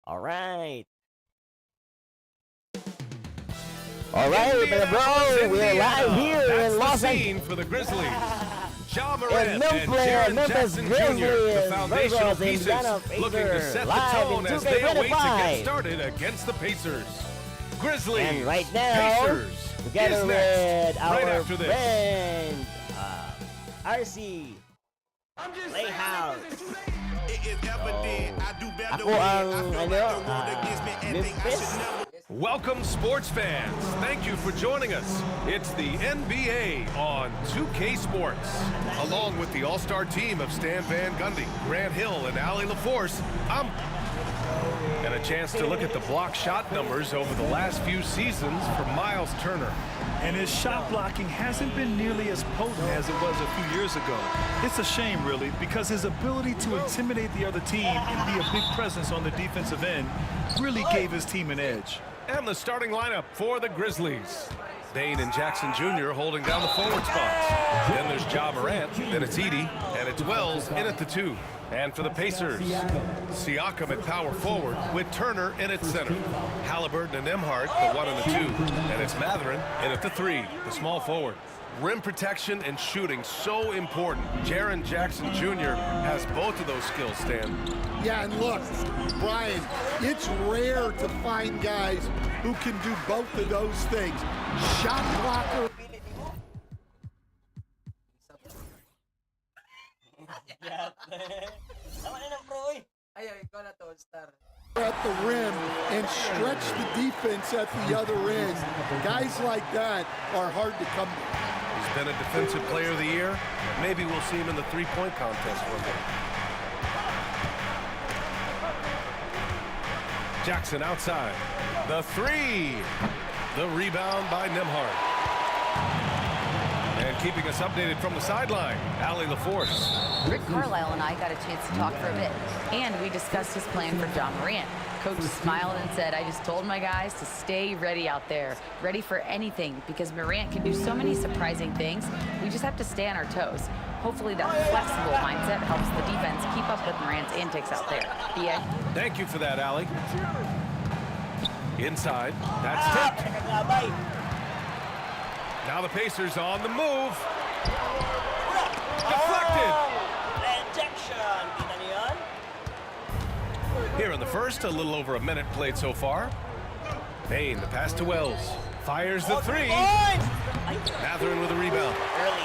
All right. Indiana bro, we're Indiana. live here That's in the Los scene for the Grizzlies. Ja Morant and Memphis Jackson Jr., the foundational pieces, looking to set the tone as they await to get started against the Pacers. Grizzlies, And right now, Pacers, together is next, with our right after this. friend, RC Playhouse. Ako ang, Memphis. Welcome, sports fans. Thank you for joining us. It's the NBA on 2K Sports. Along with the all-star team of Stan Van Gundy, Grant Hill, and Allie LaForce, and a chance to look at the block shot numbers over the last few seasons for Miles Turner. And his shot blocking hasn't been nearly as potent as it was a few years ago. It's a shame, really, because his ability to intimidate the other team and be a big presence on the defensive end really gave his team an edge. And the starting lineup for the Grizzlies. Bain and Jackson Jr. holding down the forward spots. Then there's Ja Morant, then it's Edey, and it's Wells in at the 2. And for the Pacers, Siakam at power forward with Turner in at center. Halliburton and Nembhard, the 1 and the 2. And it's Mathurin in at the 3, the small forward. Rim protection and shooting so important. Jaren Jackson Jr. has both of those skills, Stan. Yeah, and look, Brian, it's rare to find guys who can do both of those things. Shot blocker. At the rim and stretch the defense at the other end. Guys like that are hard to come by. He's been a defensive player of the year. Maybe we'll see him in the three-point contest one day. Jackson outside. The 3. The rebound by Nembhard. And keeping us updated from the sideline, Allie LaForce. Rick Carlisle and I got a chance to talk for a bit, and we discussed his plan for Ja Morant. Coach smiled and said, I just told my guys to stay ready out there, ready for anything, because Morant can do so many surprising things. We just have to stay on our toes. Hopefully that flexible mindset helps the defense keep up with Morant's antics out there. BA? Thank you for that, Allie. Inside, that's tipped. Now the Pacers on the move. Deflected. Rejection. Kita niyo yun? Here in the first, a little over a minute played so far. Bain, the pass to Wells. Fires the 3. Mathurin with a rebound.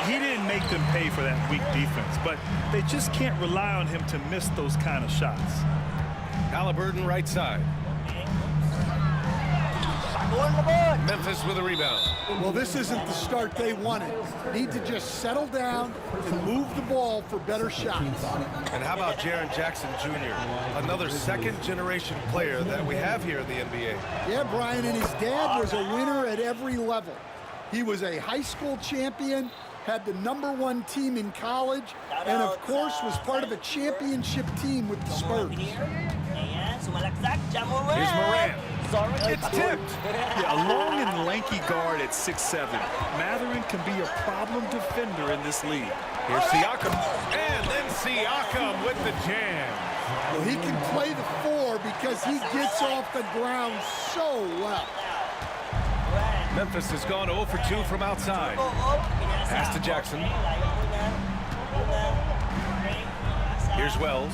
He didn't make them pay for that weak defense, but they just can't rely on him to miss those kind of shots. Halliburton right side. Memphis with a rebound. Well, this isn't the start they wanted. Need to just settle down and move the ball for better shots. And how about Jaren Jackson Jr., another second-generation player that we have here in the NBA? Yeah, Brian, and his dad was a winner at every level. He was a high school champion, had the #1 team in college, and of course was part of a championship team with the Spurs. Here's Morant. It's tipped. Yeah, a long and lanky guard at 6'7". Mathurin can be a problem defender in this league. Here's Siakam. And then Siakam with the jam. Well, he can play the 4 because he gets off the ground so well. Memphis has gone 0 for 2 from outside. Pass to Jackson. Here's Wells.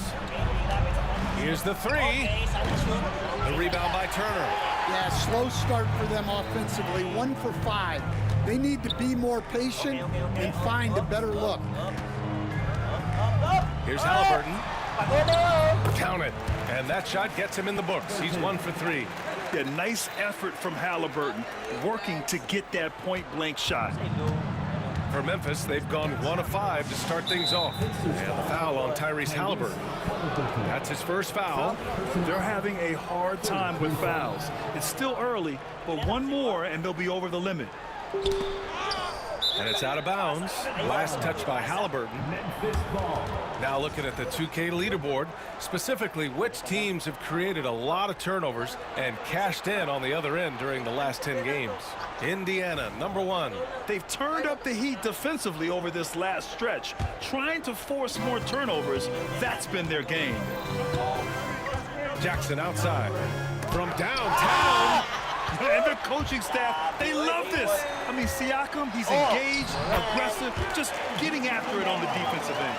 Here's the 3. The rebound by Turner. Yeah, slow start for them offensively, 1 for 5. They need to be more patient and find a better look. Here's Halliburton. Count it. And that shot gets him in the books. He's 1 for 3. Yeah, nice effort from Halliburton, working to get that point-blank shot. For Memphis, they've gone 1 of 5 to start things off. And the foul on Tyrese Halliburton. That's his first foul. They're having a hard time with fouls. It's still early, but one more and they'll be over the limit. And it's out of bounds. Last touch by Halliburton. Now looking at the 2K leaderboard, specifically which teams have created a lot of turnovers and cashed in on the other end during the last 10 games. Indiana, #1. They've turned up the heat defensively over this last stretch, trying to force more turnovers. That's been their game. Jackson outside. From downtown. And their coaching staff, they love this. I mean, Siakam, he's engaged, aggressive, just getting after it on the defensive end.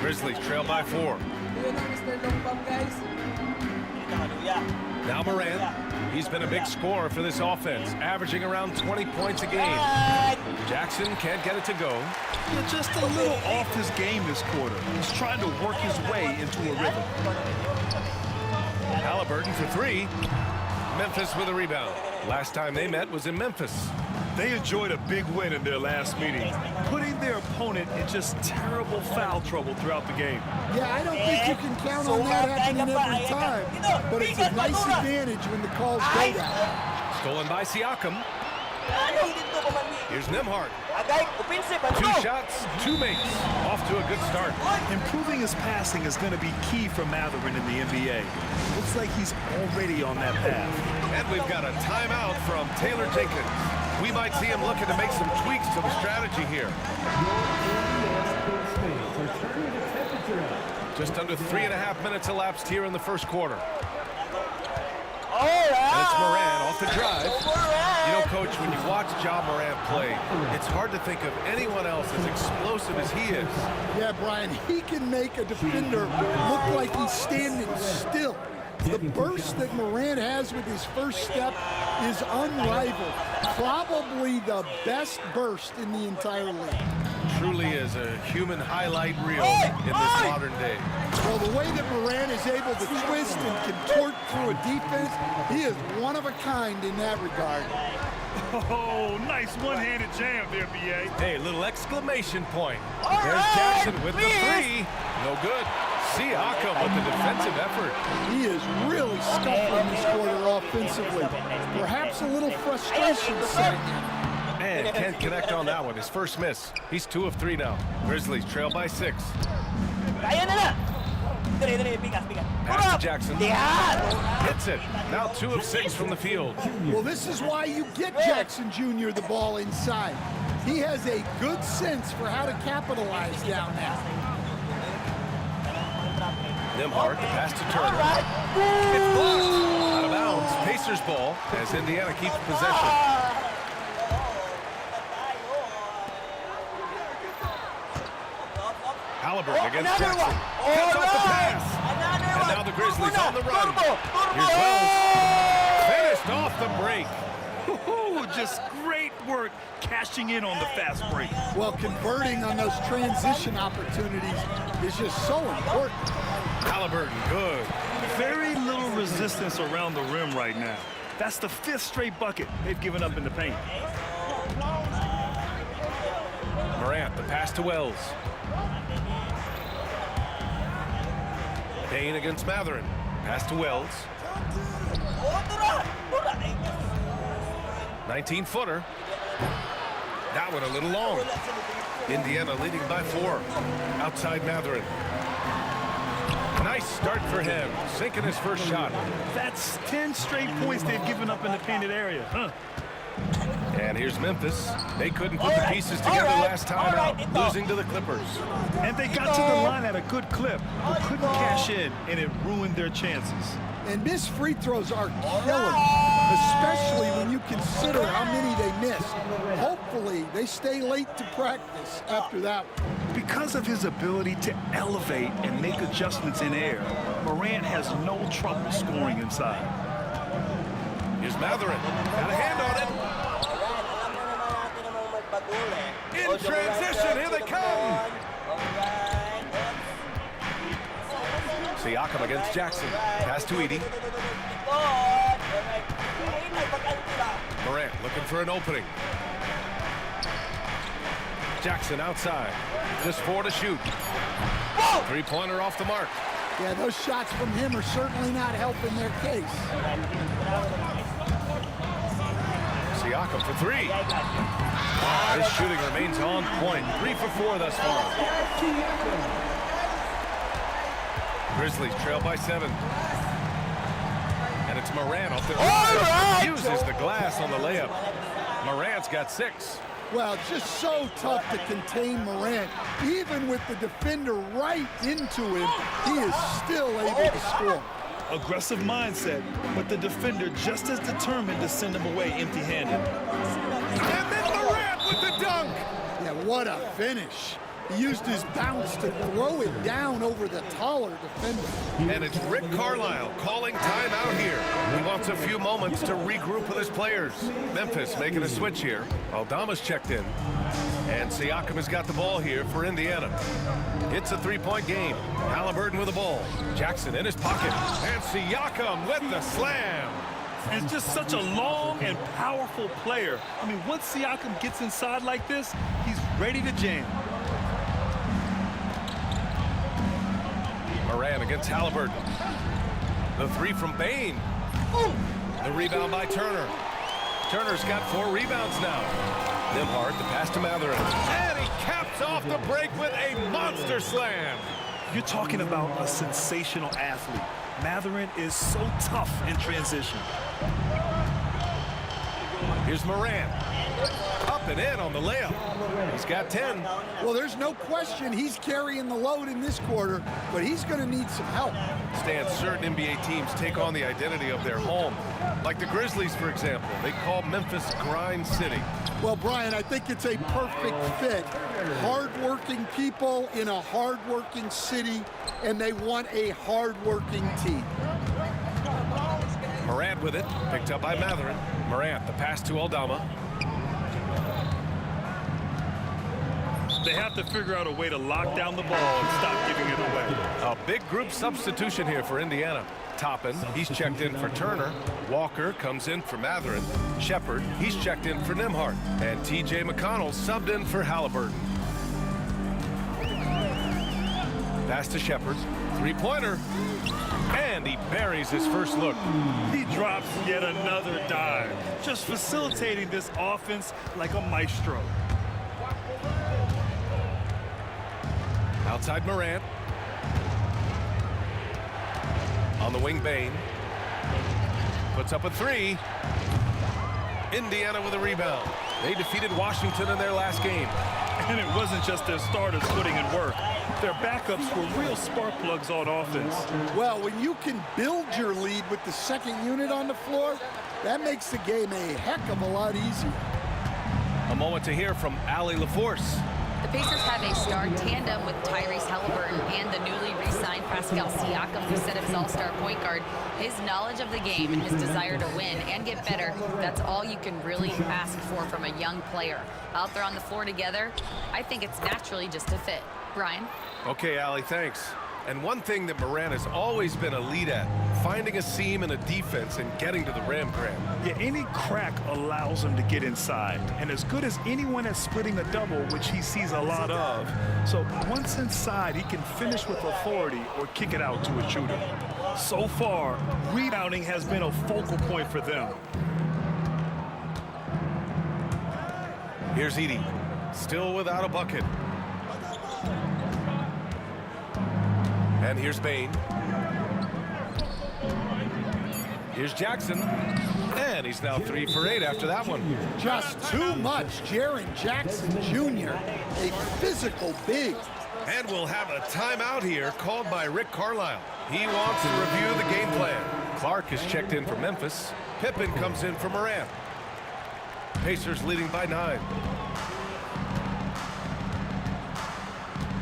Grizzlies trail by 4. Now Morant. He's been a big scorer for this offense, averaging around 20 points a game. Jackson can't get it to go. Yeah, just a little off his game this quarter. He's trying to work his way into a rhythm. Halliburton for 3. Memphis with a rebound. Last time they met was in Memphis. They enjoyed a big win in their last meeting, putting their opponent in just terrible foul trouble throughout the game. Yeah, I don't think you can count on that happening every time, but it's a nice advantage when the calls go that. Stolen by Siakam. Here's Nembhard. 2 shots, 2 makes. Off to a good start. Improving his passing is going to be key for Mathurin in the NBA. Looks like he's already on that path. And we've got a timeout from Taylor Jenkins. We might see him looking to make some tweaks to the strategy here. Just under 3.5 minutes elapsed here in the first quarter. And it's Morant off the drive. You know, Coach, when you watch Ja Morant play, it's hard to think of anyone else as explosive as he is. Yeah, Brian, he can make a defender look like he's standing still. The burst that Morant has with his first step is unrivaled. Probably the best burst in the entire league. Truly is a human highlight reel in this modern day. Well, the way that Morant is able to twist and contort through a defense, he is one of a kind in that regard. Oh, nice one-handed jam there, B.A. Hey, little exclamation point. There's Jackson with the 3. No good. Siakam with the defensive effort. He is really scuffling this quarter offensively. Perhaps a little frustration setting in. And can't connect on that one. His first miss. He's 2 of 3 now. Grizzlies trail by 6. Pass to Jackson. Hits it. Now 2 of 6 from the field. Well, this is why you get Jackson Jr. the ball inside. He has a good sense for how to capitalize down there. Nembhard, the pass to Turner. It's blocked. Out of bounds. Pacers ball as Indiana keeps possession. Halliburton against Jackson. Cuts off the pass. And now the Grizzlies on the run. Here's Wells. Finished off the break. Just great work cashing in on the fast break. Well, converting on those transition opportunities is just so important. Halliburton, good. Very little resistance around the rim right now. That's the 5th straight bucket they've given up in the paint. Morant, the pass to Wells. Payne against Mathurin. Pass to Wells. 19-footer. That one a little long. Indiana leading by 4. Outside Mathurin. Nice start for him. Sinking his first shot. That's 10 straight points they've given up in the painted area. And here's Memphis. They couldn't put the pieces together last time out, losing to the Clippers. And they got to the line at a good clip, but couldn't cash in, and it ruined their chances. And missed free throws are killer, especially when you consider how many they missed. Hopefully, they stay late to practice after that one. Because of his ability to elevate and make adjustments in air, Morant has no trouble scoring inside. Here's Mathurin. Got a hand on it. In transition, here they come. Siakam against Jackson. Pass to Edey. Morant looking for an opening. Jackson outside. Just 4 to shoot. 3-pointer off the mark. Yeah, those shots from him are certainly not helping their case. Siakam for 3. His shooting remains on point. 3 for 4 thus far. Grizzlies trail by 7. And it's Morant off the line. Uses the glass on the layup. Morant's got 6. Well, it's just so tough to contain Morant. Even with the defender right into him, he is still able to score. Aggressive mindset, but the defender just as determined to send him away empty-handed. And then Morant with the dunk. Yeah, what a finish. He used his bounce to throw it down over the taller defender. And it's Rick Carlisle calling timeout here. He wants a few moments to regroup with his players. Memphis making a switch here. Aldama's checked in. And Siakam has got the ball here for Indiana. It's a three-point game. Halliburton with the ball. Jackson in his pocket. And Siakam with the slam. He's just such a long and powerful player. I mean, once Siakam gets inside like this, he's ready to jam. Morant against Halliburton. The three from Bain. The rebound by Turner. Turner's got 4 rebounds now. Nimhart, the pass to Mathurin. And he caps off the break with a monster slam. You're talking about a sensational athlete. Mathurin is so tough in transition. Here's Morant. Up and in on the layup. He's got 10. Well, there's no question he's carrying the load in this quarter, but he's going to need some help. Stan, certain NBA teams take on the identity of their home. Like the Grizzlies, for example. They call Memphis Grind City. Well, Brian, I think it's a perfect fit. Hard-working people in a hard-working city, and they want a hard-working team. Morant with it, picked up by Mathurin. Morant, the pass to Aldama. They have to figure out a way to lock down the ball and stop giving it away. A big group substitution here for Indiana. Toppin, he's checked in for Turner. Walker comes in for Mathurin. Shepard, he's checked in for Nimhart. And T.J. McConnell subbed in for Halliburton. Pass to Shepard. Three-pointer. And he buries his first look. He drops yet another dive, just facilitating this offense like a maestro. Outside Morant. On the wing, Bain. Puts up a 3. Indiana with a rebound. They defeated Washington in their last game. And it wasn't just their starters putting in work. Their backups were real spark plugs on offense. Well, when you can build your lead with the second unit on the floor, that makes the game a heck of a lot easier. A moment to hear from Allie LaForce. The Pacers have a star tandem with Tyrese Halliburton and the newly re-signed Pascal Siakam, who set up his all-star point guard. His knowledge of the game and his desire to win and get better, that's all you can really ask for from a young player. Out there on the floor together, I think it's naturally just a fit. Brian? Okay, Allie, thanks. And one thing that Morant has always been a lead at, finding a seam in a defense and getting to the rim, Graham. Yeah, any crack allows him to get inside. And as good as anyone at splitting a double, which he sees a lot of. So once inside, he can finish with authority or kick it out to a shooter. So far, rebounding has been a focal point for them. Here's Edie, still without a bucket. And here's Bain. Here's Jackson. And he's now 3 for 8 after that one. Just too much. Jaren Jackson Jr., a physical big. And we'll have a timeout here called by Rick Carlisle. He wants to review the game plan. Clark is checked in for Memphis. Pippen comes in for Morant. Pacers leading by 9.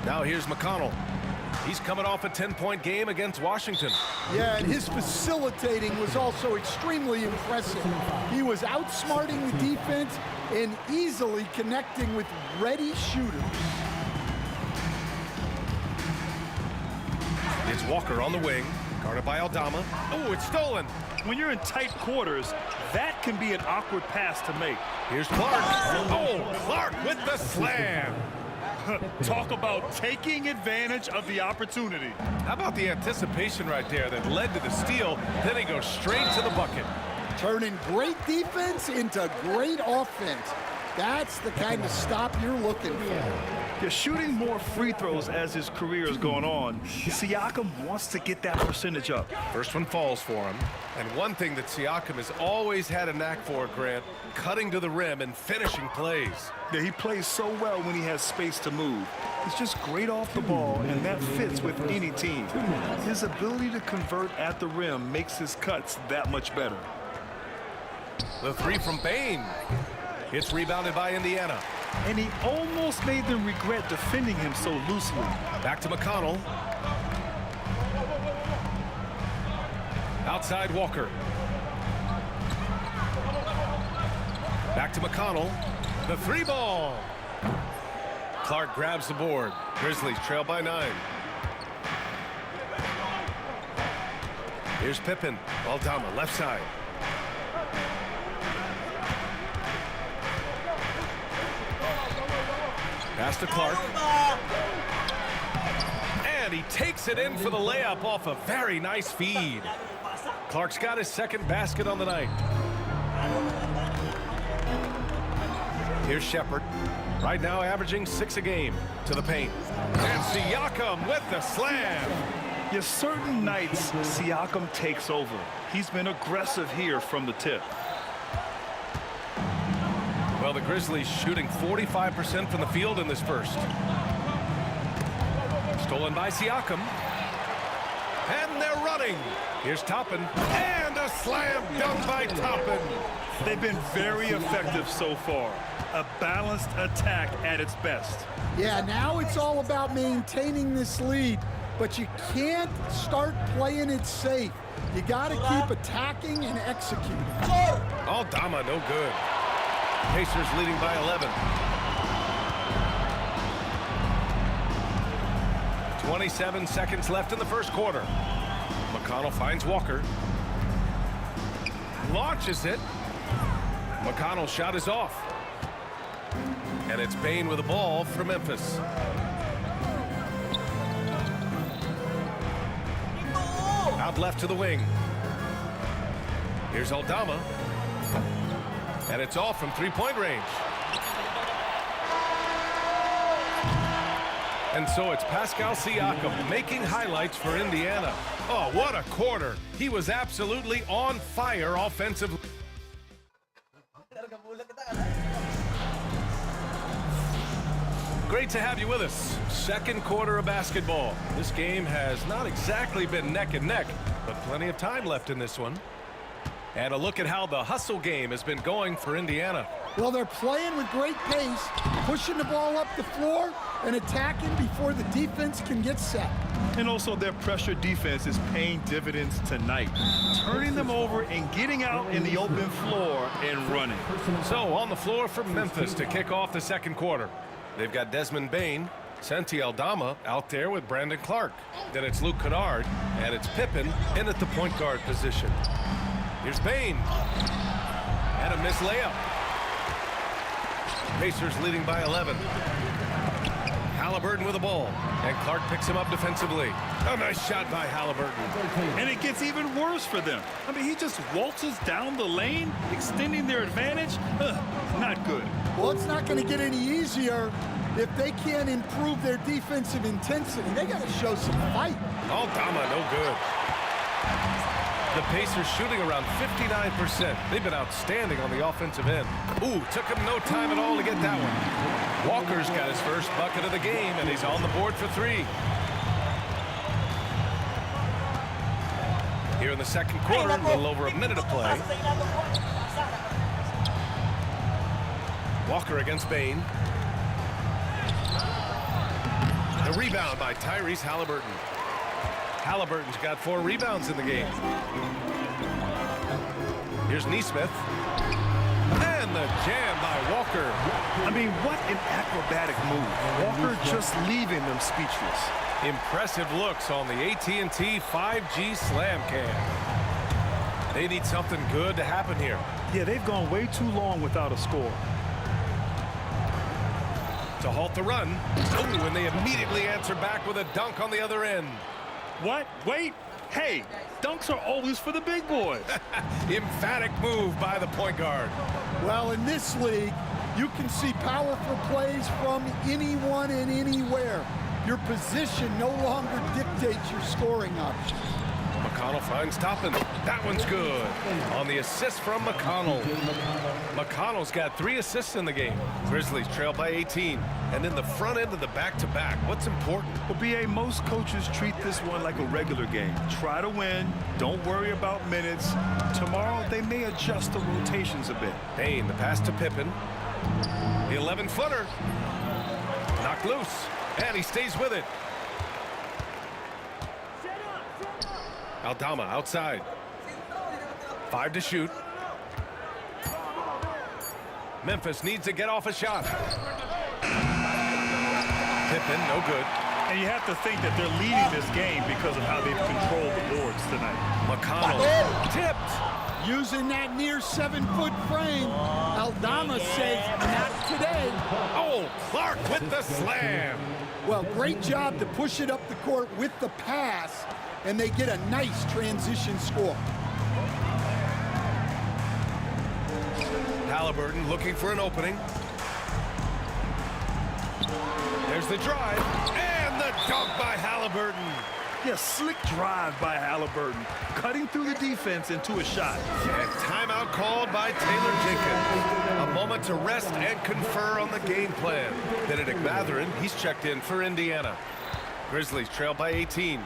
Now here's McConnell. He's coming off a 10-point game against Washington. Yeah, and his facilitating was also extremely impressive. He was outsmarting the defense and easily connecting with ready shooters. It's Walker on the wing, guarded by Aldama. Oh, it's stolen. When you're in tight quarters, that can be an awkward pass to make. Here's Clark. Oh, Clark with the slam. Talk about taking advantage of the opportunity. How about the anticipation right there that led to the steal? Then he goes straight to the bucket. Turning great defense into great offense. That's the kind of stop you're looking for. You're shooting more free throws as his career is going on. Siakam wants to get that percentage up. First one falls for him. And one thing that Siakam has always had a knack for, Grant, cutting to the rim and finishing plays. Yeah, he plays so well when he has space to move. He's just great off the ball, and that fits with any team. His ability to convert at the rim makes his cuts that much better. The three from Bane. It's rebounded by Indiana. And he almost made them regret defending him so loosely. Back to McConnell. Outside Walker. Back to McConnell. The three ball. Clark grabs the board. Grizzlies trail by 9. Here's Pippen. Aldama left side. Pass to Clark. And he takes it in for the layup off a very nice feed. Clark's got his second basket on the night. Here's Shepard. Right now averaging 6 a game to the paint. And Siakam with the slam. Yeah, certain nights, Siakam takes over. He's been aggressive here from the tip. Well, the Grizzlies shooting 45% from the field in this first. Stolen by Siakam. And they're running. Here's Toppin. And a slam dunk by Toppin. They've been very effective so far. A balanced attack at its best. Yeah, now it's all about maintaining this lead, but you can't start playing it safe. You got to keep attacking and executing. Aldama, no good. Pacers leading by 11. 27 seconds left in the first quarter. McConnell finds Walker. Launches it. McConnell's shot is off. And it's Bane with the ball for Memphis. Out left to the wing. Here's Aldama. And it's off from three-point range. And so it's Pascal Siakam making highlights for Indiana. Oh, what a quarter. He was absolutely on fire offensively. Great to have you with us. Second quarter of basketball. This game has not exactly been neck and neck, but plenty of time left in this one. And a look at how the hustle game has been going for Indiana. Well, they're playing with great pace, pushing the ball up the floor and attacking before the defense can get set. And also their pressure defense is paying dividends tonight, turning them over and getting out in the open floor and running. So on the floor for Memphis to kick off the second quarter. They've got Desmond Bane, Santi Aldama out there with Brandon Clark. Then it's Luke Kennard, and it's Pippen in at the point guard position. Here's Bane. And a missed layup. Pacers leading by 11. Halliburton with the ball. And Clark picks him up defensively. A nice shot by Halliburton. And it gets even worse for them. I mean, he just waltzes down the lane, extending their advantage. Not good. Well, it's not going to get any easier if they can't improve their defensive intensity. They got to show some fight. Aldama, no good. The Pacers shooting around 59%. They've been outstanding on the offensive end. Ooh, took him no time at all to get that one. Walker's got his first bucket of the game, and he's on the board for 3. Here in the second quarter, a little over a minute of play. Walker against Bane. The rebound by Tyrese Halliburton. Halliburton's got 4 rebounds in the game. Here's Nesmith. And the jam by Walker. I mean, what an acrobatic move. Walker just leaving them speechless. Impressive looks on the AT&T 5G Slam Cam. They need something good to happen here. Yeah, they've gone way too long without a score. To halt the run. Oh, and they immediately answer back with a dunk on the other end. What? Wait. Hey, dunks are always for the big boys. Emphatic move by the point guard. Well, in this league, You can see powerful plays from anyone and anywhere. Your position no longer dictates your scoring options. McConnell finds Toppin. That one's good. On the assist from McConnell. McConnell's got 3 assists in the game. Grizzlies trail by 18. And in the front end of the back-to-back, what's important? Well, BA, most coaches treat this one like a regular game. Try to win. Don't worry about minutes. Tomorrow, they may adjust the rotations a bit. Bain, the pass to Pippen. The 11-footer. Knocked loose. And he stays with it. Aldama outside. 5 to shoot. Memphis needs to get off a shot. Pippen, no good. And you have to think that they're leading this game because of how they've controlled the boards tonight. McConnell tipped. Using that near 7-foot frame, Aldama says, not today. Oh, Clark with the slam. Well, great job to push it up the court with the pass, and they get a nice transition score. Halliburton looking for an opening. There's the drive, and the dunk by Halliburton. Yeah, slick drive by Halliburton, cutting through the defense into a shot. And timeout called by Taylor Jenkins. A moment to rest and confer on the game plan. Benedict Mathurin, he's checked in for Indiana. Grizzlies trail by 18.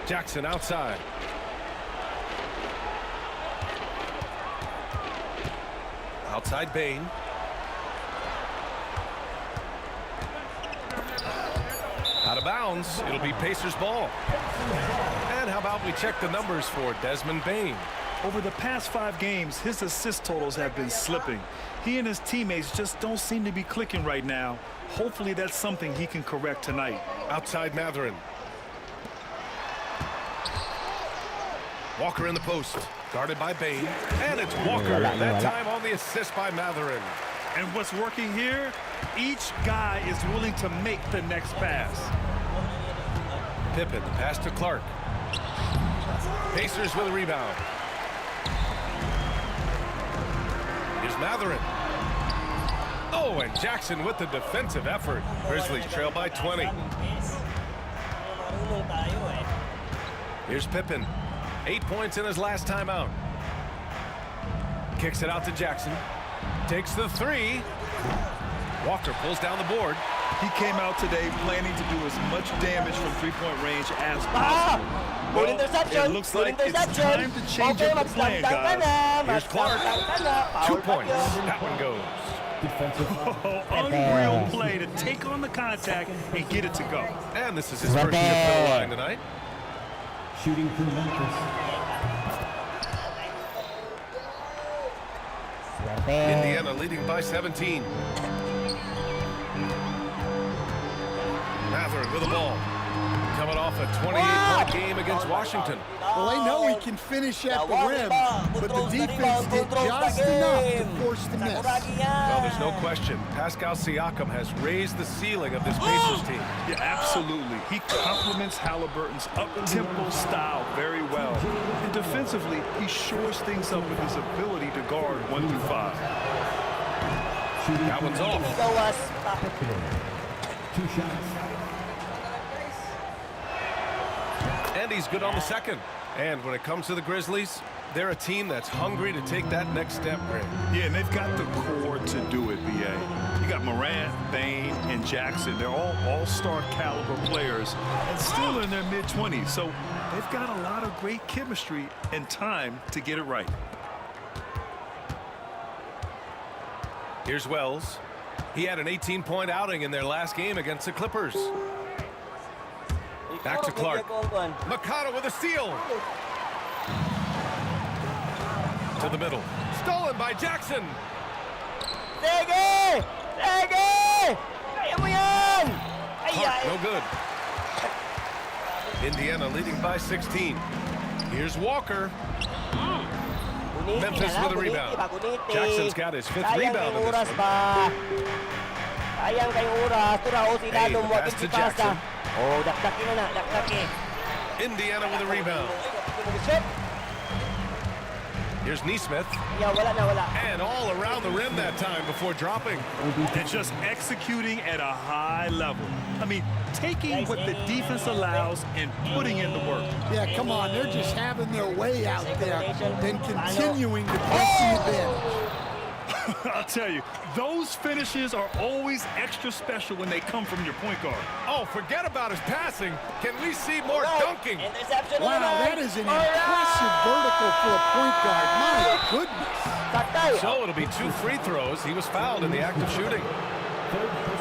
Jackson outside. Outside Bain. Out of bounds. It'll be Pacers ball. And how about we check the numbers for Desmond Bain? Over the past 5 games, his assist totals have been slipping. He and his teammates just don't seem to be clicking right now. Hopefully that's something he can correct tonight. Outside Mathurin. Walker in the post. Guarded by Bain. And it's Walker. That time on the assist by Mathurin. And what's working here? Each guy is willing to make the next pass. Pippen, the pass to Clark. Pacers with a rebound. Here's Mathurin. Oh, and Jackson with the defensive effort. Grizzlies trail by 20. Here's Pippen. 8 points in his last timeout. Kicks it out to Jackson. Takes the 3. Walker pulls down the board. He came out today planning to do as much damage from three-point range as possible. Good interception. It looks like it's time to change up the plan, guys. Here's Clark. 2 points. That one goes. Unreal play to take on the contact and get it to go. And this is his first trip to the line tonight. Shooting for Memphis. Indiana leading by 17. Mathurin with the ball. Coming off a 28-point game against Washington. Well, they know he can finish at the rim, but the defense did just enough to force the miss. Well, there's no question. Pascal Siakam has raised the ceiling of this Pacers team. Yeah, absolutely. He complements Halliburton's up-tempo style very well. And defensively, he shores things up with his ability to guard 1 through 5. That one's off. 2 shots. And he's good on the second. And when it comes to the Grizzlies, they're a team that's hungry to take that next step, Greg. Yeah, and they've got the core to do it, BA. You got Morant, Bain, and Jackson. They're all all-star caliber players and still in their mid-20s. So they've got a lot of great chemistry and time to get it right. Here's Wells. He had an 18-point outing in their last game against the Clippers. Back to Clark. McConnell with a steal. To the middle. Stolen by Jackson. Sige! Sige! Kaya mo yan! Clark, no good. Indiana leading by 16. Here's Walker. Memphis with a rebound. Jackson's got his 5th rebound in this one. Sayang kayong oras. Turaw si Hey, Dado mo pass to Jackson. Oh, dakdaki na, dakdaki. Indiana with a rebound. Here's Neesmith. Yeah, wala na, wala. And all around the rim that time before dropping. And just executing at a high level. I mean, taking what the defense allows and putting in the work. Yeah, come on. They're just having their way out there and continuing to press the advantage. I'll tell you, those finishes are always extra special when they come from your point guard. Oh, forget about his passing. Can we see more dunking? Interception Wow, naman. that is an impressive vertical for a point guard. My goodness. Saktay. So it'll be 2 free throws. He was fouled in the act of shooting.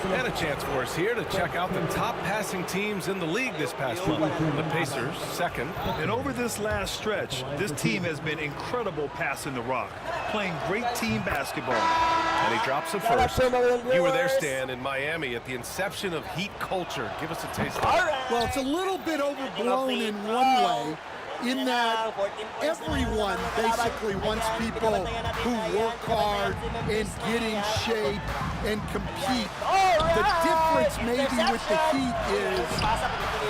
And a chance for us here to check out the top passing teams in the league this past month. The Pacers, second. And over this last stretch, this team has been incredible passing the rock, playing great team basketball. And he drops it first. You were there, Stan, in Miami at the inception of Heat culture. Give us a taste of it. Well, it's a little bit overblown in one way, in that everyone basically wants people who work hard and get in shape and compete. The difference maybe with the Heat is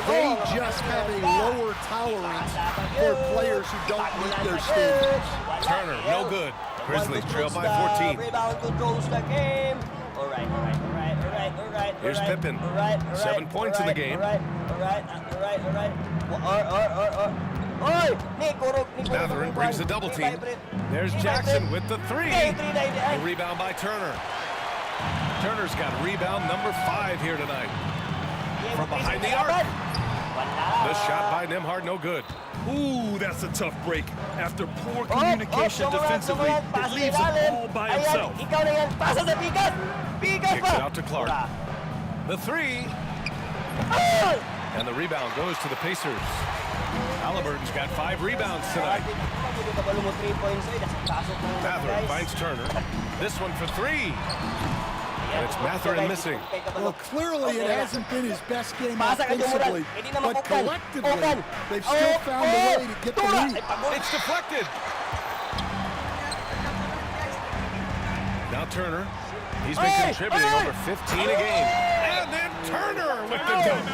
they just have a lower tolerance for players who don't meet their standards. Turner, no good. Grizzlies trail by 14. Rebound controls the game. All right. Here's Pippen. 7 points in the game. All right. Matherin brings the double team. There's Jackson with the 3. A rebound by Turner. Turner's got rebound number 5 here tonight. From behind the arc. The shot by Nembhard, no good. Ooh, that's a tough break. After poor communication defensively, it leaves him all by himself. Kicks it out to Clark. The 3. And the rebound goes to the Pacers. Halliburton's got 5 rebounds tonight. Matherin finds Turner. This one for 3. And it's Matherin missing. Well, clearly it hasn't been his best game offensively, but collectively, they've still found a way to get the lead. It's deflected. Now Turner. He's been contributing over 15 a game. And then Turner with the dunk.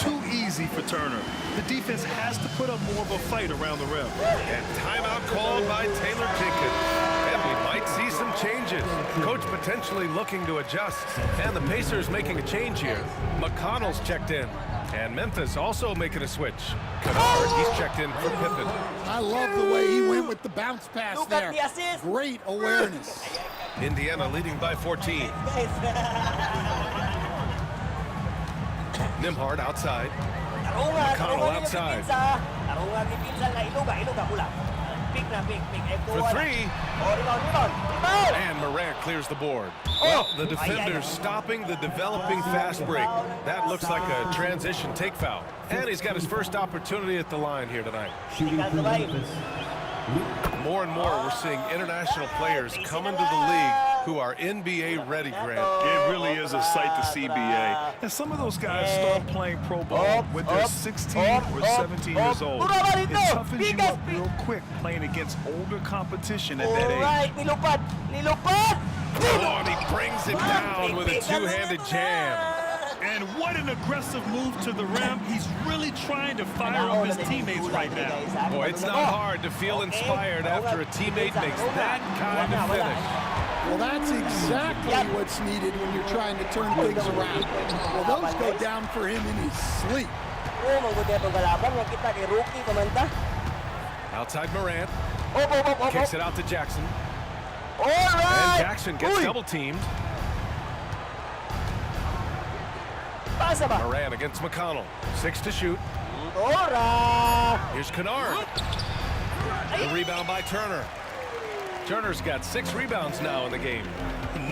Too easy for Turner. The defense has to put up more of a fight around the rim. And timeout called by Taylor Jenkins. And we might see some changes. Coach potentially looking to adjust. And the Pacers making a change here. McConnell's checked in. And Memphis also making a switch. Kennard, he's checked in for Pippen. I love the way he went with the bounce pass there. Great awareness. Indiana leading by 14. Nembhard outside. McConnell outside. For 3. And Morant clears the board. Well, the defender's stopping the developing fast break. That looks like a transition take foul. And he's got his first opportunity at the line here tonight. Shooting for Memphis. More and more, we're seeing international players come into the league who are NBA ready, Grant. It really is a sight to see, BA. And some of those guys start playing pro ball when they're 16 or 17 years old. It toughens you up real quick playing against older competition at that age. Oh, and he brings it down with a two-handed jam. And what an aggressive move to the rim. He's really trying to fire up his teammates right now. Boy, it's not hard to feel inspired after a teammate makes that kind of finish. Well, that's exactly what's needed when you're trying to turn things around. Well, those go down for him in his sleep. Outside Morant. Kicks it out to Jackson. All And right. Jackson gets double-teamed. Morant against McConnell. 6 to shoot. Here's Kennard. The rebound by Turner. Turner's got 6 rebounds now in the game.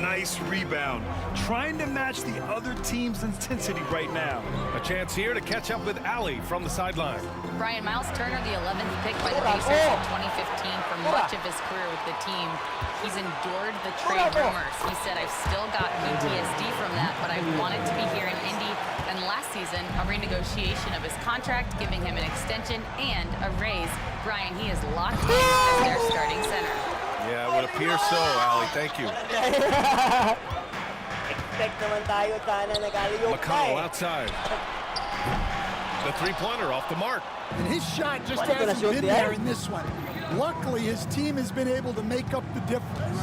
Nice rebound. Trying to match the other team's intensity right now. A chance here to catch up with Allie from the sideline. Brian Miles Turner, the 11th pick by the Pacers in 2015 for much of his career with the team. He's endured the trade rumors. He said, I've still got PTSD from that, but I wanted to be here in Indy. And last season, a renegotiation of his contract, giving him an extension and a raise. Brian, he is locked in as their starting center. Yeah, it would appear so, Allie. Thank you. McConnell outside. The 3-pointer off the mark. And his shot just hasn't been there in this one. Luckily, his team has been able to make up the difference.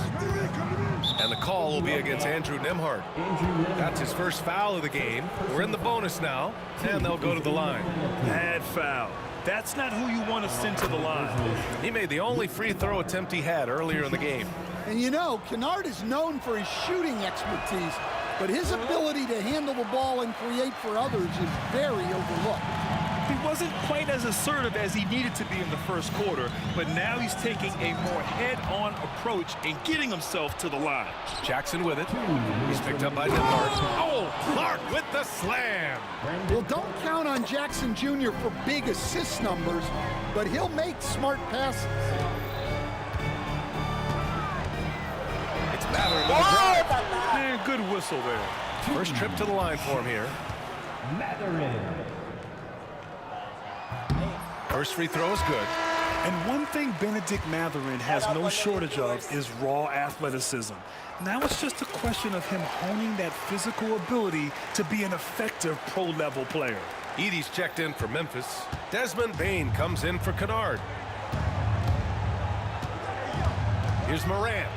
And the call will be against Andrew Nembhard. That's his first foul of the game. We're in the bonus now, and they'll go to the line. Bad foul. That's not who you want to send to the line. He made the only free throw attempt he had earlier in the game. And you know, Kennard is known for his shooting expertise, but his ability to handle the ball and create for others is very overlooked. He wasn't quite as assertive as he needed to be in the first quarter, but now he's taking a more head-on approach and getting himself to the line. Jackson with it. He's picked up by Nembhard. Oh, Clark with the slam. Well, don't count on Jackson Jr. for big assist numbers, but he'll make smart passes. It's Mather with the drive. Man, good whistle there. First trip to the line for him here. First free throw is good. And one thing Benedict Mathurin has no shortage of is raw athleticism. Now it's just a question of him honing that physical ability to be an effective pro-level player. Edey's checked in for Memphis. Desmond Bane comes in for Kennard. Here's Morant.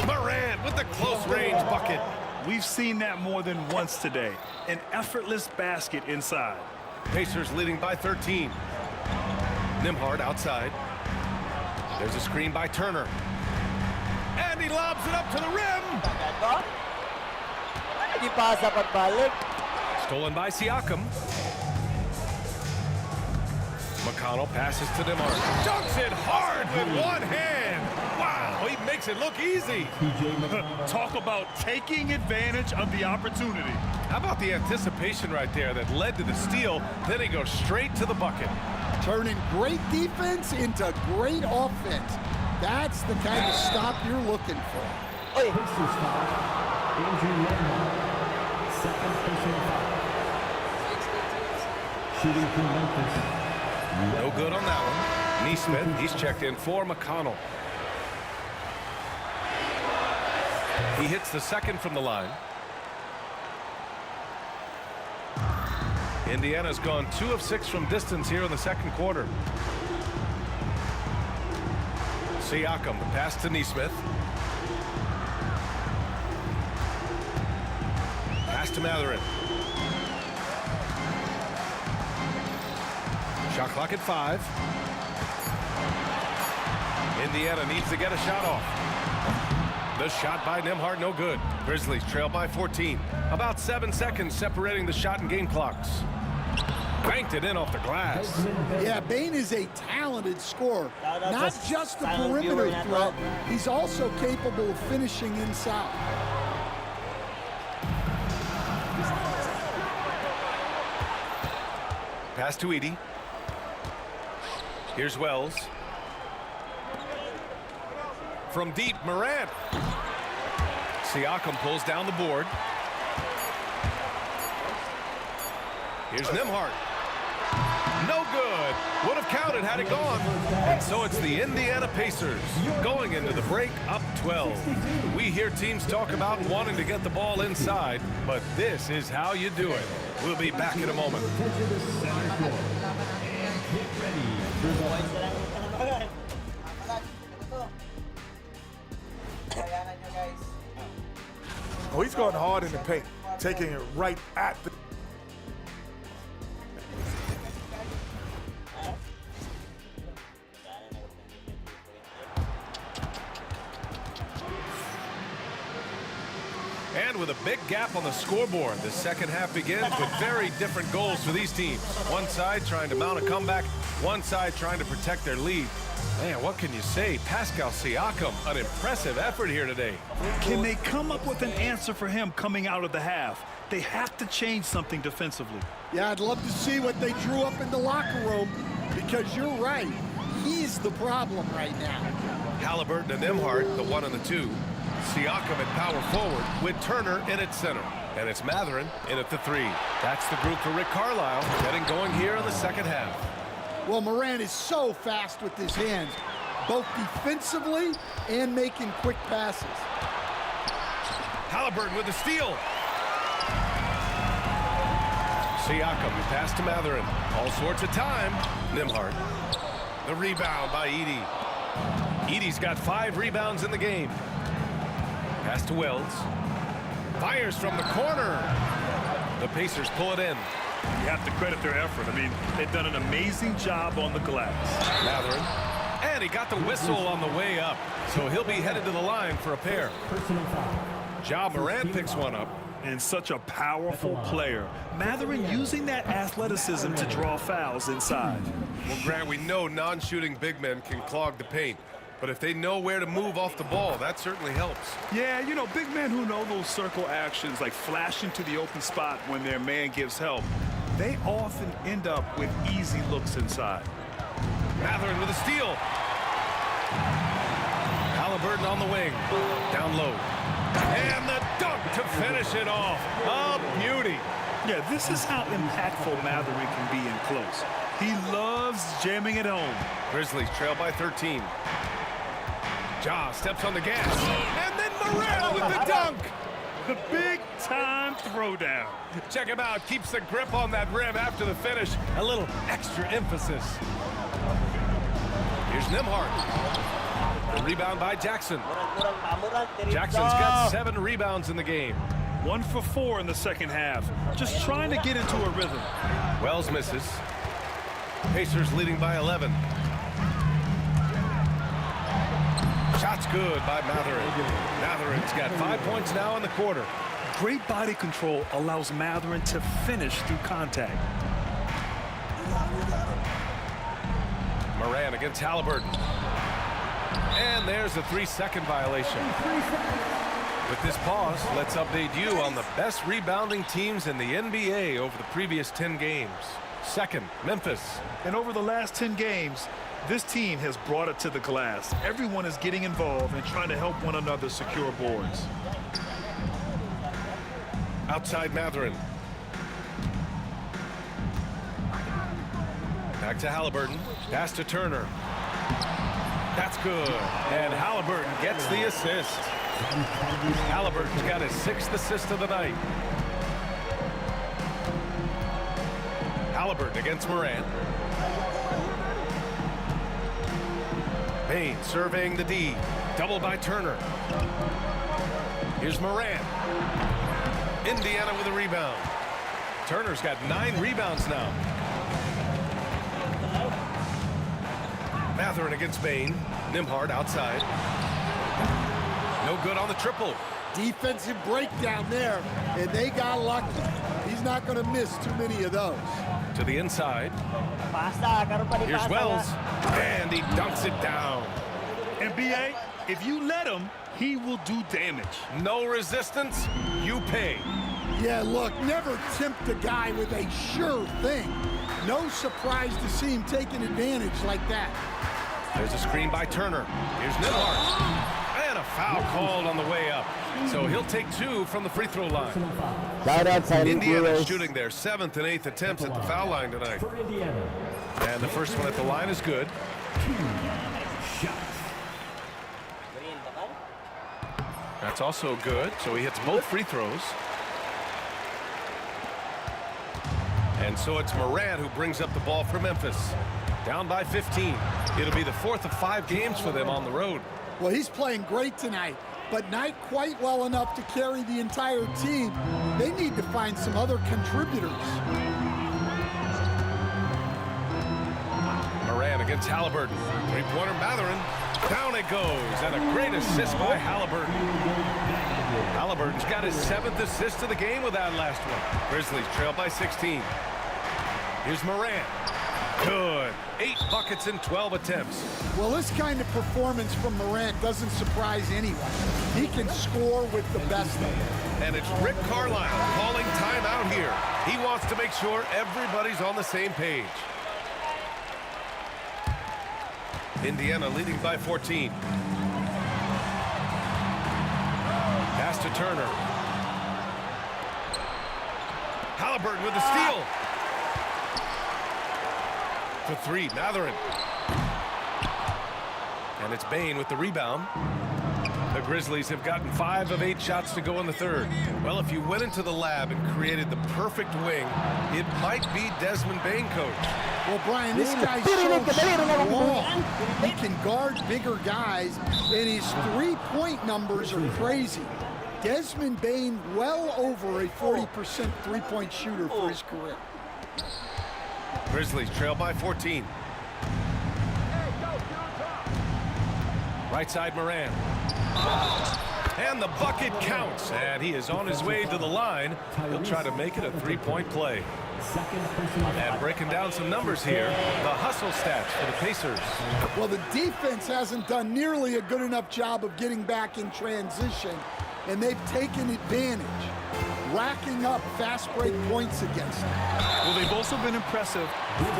Morant with the close-range bucket. We've seen that more than once today. An effortless basket inside. Pacers leading by 13. Nembhard outside. There's a screen by Turner. And he lobs it up to the rim. Hindi pa sa pagbalik. Stolen by Siakam. McConnell passes to Nembhard. Dunks it hard with one hand. Wow, he makes it look easy. Talk about taking advantage of the opportunity. How about the anticipation right there that led to the steal? Then he goes straight to the bucket. Turning great defense into great offense. That's the kind of stop you're looking for. Oy. Pacers foul. Andrew Nembhard. Second personal foul. Shooting for Memphis. No good on that one. Neesmith, he's checked in for McConnell. He hits the second from the line. Indiana's gone 2 of 6 from distance here in the second quarter. Siakam, the pass to Neesmith. Pass to Mathurin. Shot clock at 5. Indiana needs to get a shot off. The shot by Nembhard, no good. Grizzlies trail by 14. About 7 seconds separating the shot and game clocks. Banked it in off the glass. Yeah, Bane is a talented scorer. That's Not a just a silent perimeter viewer in that threat, one. he's also capable of finishing inside. Pass to Edey. Here's Wells. From deep, Morant. Siakam pulls down the board. Here's Nembhard. No good. Would have counted had it gone. And so it's the Indiana Pacers going into the break up 12. We hear teams talk about wanting to get the ball inside, but this is how you do it. We'll be back in a moment. Oh, he's going hard in the paint, taking it right at the... And with a big gap on the scoreboard, the second half begins with very different goals for these teams. One side trying to mount a comeback, one side trying to protect their lead. Man, what can you say? Pascal Siakam, an impressive effort here today. Can they come up with an answer for him coming out of the half? They have to change something defensively. Yeah, I'd love to see what they drew up in the locker room, because you're right. He's the problem right now. Halliburton and Nembhard, the 1 and the 2. Siakam at power forward with Turner in at center. And it's Mathurin in at the 3. That's the group for Rick Carlisle getting going here in the second half. Well, Morant is so fast with his hands, both defensively and making quick passes. Halliburton with the steal. Siakam, pass to Mathurin. All sorts of time. Nembhard. The rebound by Edey. Edie's got 5 rebounds in the game. Pass to Wells. Fires from the corner. The Pacers pull it in. You have to credit their effort. I mean, they've done an amazing job on the glass. Matherin. And he got the whistle on the way up. So he'll be headed to the line for a pair. Personal foul. Ja Morant picks one up. And such a powerful player. Matherin using that athleticism to draw fouls inside. Well, Grant, we know non-shooting big men can clog the paint. But if they know where to move off the ball, that certainly helps. Yeah, you know, big men who know those circle actions, like flashing to the open spot when their man gives help, they often end up with easy looks inside. Matherin with a steal. Halliburton on the wing. Down low. And the dunk to finish it off. A beauty. Yeah, this is how impactful Matherin can be in close. He loves jamming it home. Grizzlies trail by 13. Ja steps on the gas. And then Morant with the dunk. The big-time throwdown. Check him out. Keeps the grip on that rim after the finish. A little extra emphasis. Here's Nembhard. The rebound by Jackson. Jackson's got 7 rebounds in the game. 1 for 4 in the second half. Just trying to get into a rhythm. Wells misses. Pacers leading by 11. Shot's good by Matherin. Matherin's got 5 points now in the quarter. Great body control allows Matherin to finish through contact. Morant against Halliburton. And there's a 3-second violation. With this pause, let's update you on the best rebounding teams in the NBA over the previous 10 games. Second, Memphis. And over the last 10 games, this team has brought it to the glass. Everyone is getting involved and trying to help one another secure boards. Outside Matherin. Back to Halliburton. Pass to Turner. That's good. And Halliburton gets the assist. Halliburton's got his 6th assist of the night. Halliburton against Morant. Bane surveying the D. Double by Turner. Here's Morant. Indiana with a rebound. Turner's got 9 rebounds now. Matherin against Bane. Nembhard outside. No good on the triple. Defensive breakdown there, and they got lucky. He's not going to miss too many of those. To the inside. Here's Wells. And he dunks it down. NBA, if you let him, he will do damage. No resistance, you pay. Yeah, look, never tempt a guy with a sure thing. No surprise to see him taking advantage like that. There's a screen by Turner. Here's Nembhard. And a foul called on the way up. So he'll take 2 from the free throw line. Indiana shooting their 7th and 8th attempts at the foul line tonight. And the first one at the line is good. That's also good. So he hits both free throws. And so it's Morant who brings up the ball for Memphis. Down by 15. It'll be the 4th of 5 games for them on the road. Well, he's playing great tonight, but not quite well enough to carry the entire team. They need to find some other contributors. Morant against Halliburton. Three-pointer Matherin. Down it goes, and a great assist by Halliburton. Halliburton's got his 7th assist of the game with that last one. Grizzlies trail by 16. Here's Morant. Good. 8 buckets in 12 attempts. Well, this kind of performance from Morant doesn't surprise anyone. He can score with the best of them. And it's Rick Carlisle calling timeout here. He wants to make sure everybody's on the same page. Indiana leading by 14. Pass to Turner. Halliburton with the steal. For 3, Matherin. And it's Bane with the rebound. The The Grizzlies have gotten 5 of 8 shots to go in the third. Well, if you went into the lab and created the perfect wing, it might be Desmond Bane, coach. Well, Brian, this guy's so strong. He can guard bigger guys, and his three-point numbers are crazy. Desmond Bane, well over a 40% three-point shooter for his career. Grizzlies trail by 14. Right side Moran. And the bucket counts. And he is on his way to the line. He'll try to make it a three-point play. And breaking down some numbers here, the hustle stats for the Pacers. Well, the defense hasn't done nearly a good enough job of getting back in transition, and they've taken advantage, racking up fast break points against them. Well, they've also been impressive,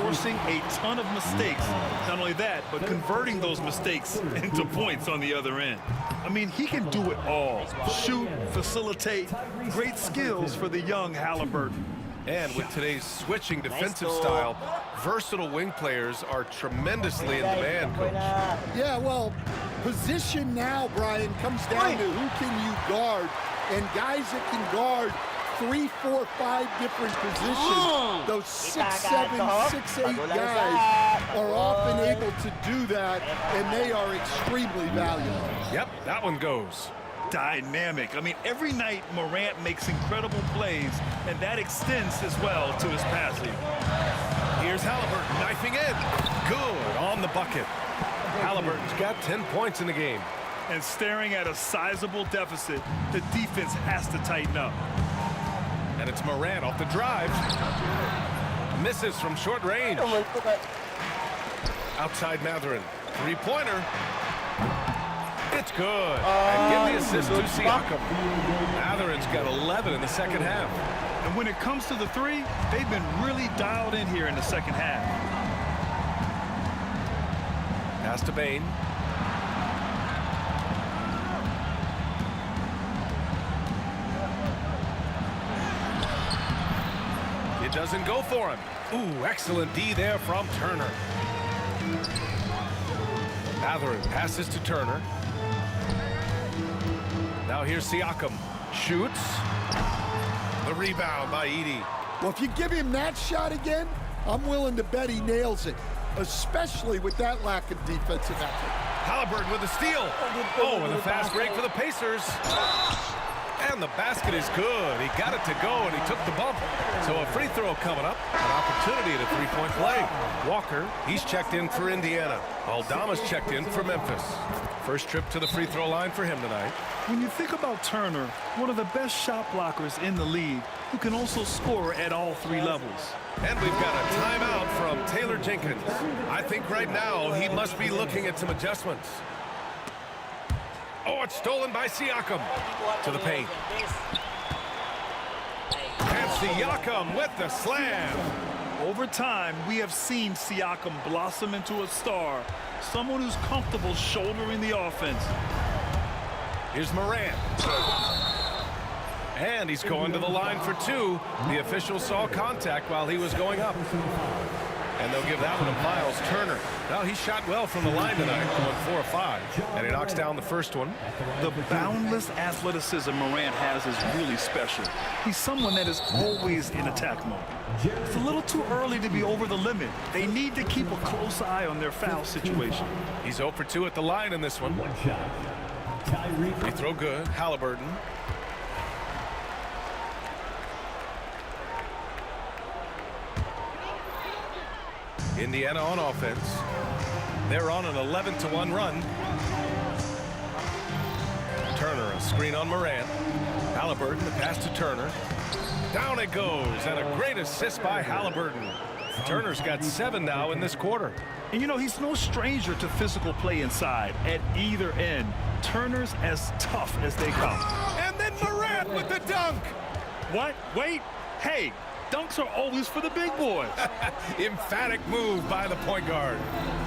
forcing a ton of mistakes. Not only that, but converting those mistakes into points on the other end. I mean, he can do it all. Shoot, facilitate, great skills for the young Halliburton. And with today's switching defensive style, versatile wing players are tremendously in demand, coach. Yeah, well, position now, Brian, comes down to who can you guard, and guys that can guard 3, 4, 5 different positions. Those 6'7", 6'8" guys are often able to do that, and they are extremely valuable. Yep, that one goes. Dynamic. I mean, every night Morant makes incredible plays, and that extends as well to his passing. Here's Halliburton knifing in. Good on the bucket. Halliburton's got 10 points in the game. And staring at a sizable deficit, the defense has to tighten up. And it's Morant off the drive. Misses from short range. Outside Matherin. Three-pointer. It's good. And give the assist to Siakam. Matherin's got 11 in the second half. And when it comes to the three, they've been really dialed in here in the second half. Pass to Bane. It doesn't go for him. Ooh, excellent D there from Turner. Matherin passes to Turner. Now here's Siakam. Shoots. The rebound by Edey. Well, if you give him that shot again, I'm willing to bet he nails it, especially with that lack of defensive effort. Halliburton with the steal. Oh, and the fast break for the Pacers. And the basket is good. He got it to go, and he took the bump. So a free throw coming up. An opportunity at a three-point play. Walker, he's checked in for Indiana. Aldama's checked in for Memphis. First trip to the free throw line for him tonight. When you think about Turner, one of the best shot blockers in the league, who can also score at all 3 levels. And we've got a timeout from Taylor Jenkins. I think right now he must be looking at some adjustments. Oh, it's stolen by Siakam. To the paint. And Siakam with the slam. Over time, we have seen Siakam blossom into a star, someone who's comfortable shouldering the offense. Here's Morant. And he's going to the line for 2. The official saw contact while he was going up. And they'll give that one to Miles Turner. Now, he shot well from the line tonight, going 4 of 5. And he knocks down the first one. The boundless athleticism Morant has is really special. He's someone that is always in attack mode. It's a little too early to be over the limit. They need to keep a close eye on their foul situation. He's 0 for 2 at the line in this one. Free throw good. Halliburton. Indiana on offense. They're on an 11-1 run. Turner, a screen on Morant. Halliburton, the pass to Turner. Down it goes, and a great assist by Halliburton. Turner's got 7 now in this quarter. And you know, he's no stranger to physical play inside at either end. Turner's as tough as they come. And then Morant with the dunk. What? Wait. Hey, dunks are always for the big boys. Emphatic move by the point guard.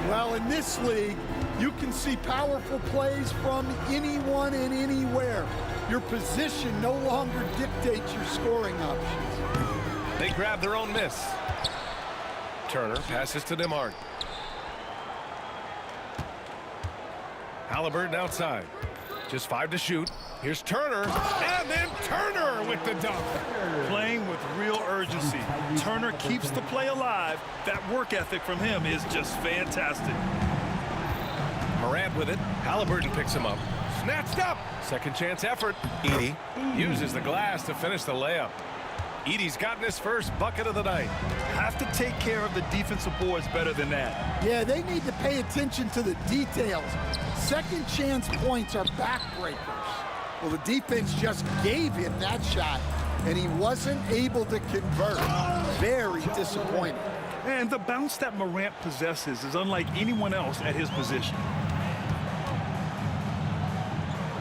Well, in this league, you can see powerful plays from anyone and anywhere. Your position no longer dictates your scoring options. They grab their own miss. Turner passes to Demard. Halliburton outside. Just 5 to shoot. Here's Turner, and then Turner with the dunk. Playing with real urgency. Turner keeps the play alive. That work ethic from him is just fantastic. Morant with it. Halliburton picks him up. Snatched up. Second chance effort. Edey uses the glass to finish the layup. Edey's gotten his first bucket of the night. Have to take care of the defensive boards better than that. Yeah, they need to pay attention to the details. Second chance points are backbreakers. Well, the defense just gave him that shot, and he wasn't able to convert. Very disappointing. And the bounce that Morant possesses is unlike anyone else at his position.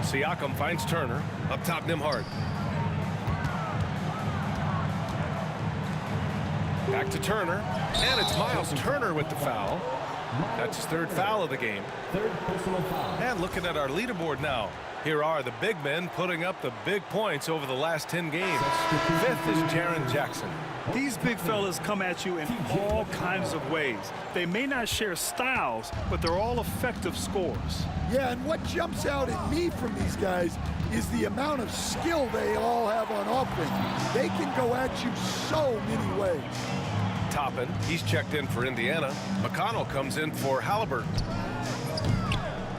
Siakam finds Turner. Up top, Nembhard. Back to Turner. And it's Miles Turner with the foul. That's his 3rd foul of the game. 3rd personal foul. And looking at our leaderboard now. Here are the big men putting up the big points over the last 10 games. 5th is Jaren Jackson. These big fellas come at you in all kinds of ways. They may not share styles, but they're all effective scorers. Yeah, and what jumps out at me from these guys is the amount of skill they all have on offense. They can go at you so many ways. Toppin, he's checked in for Indiana. McConnell comes in for Halliburton.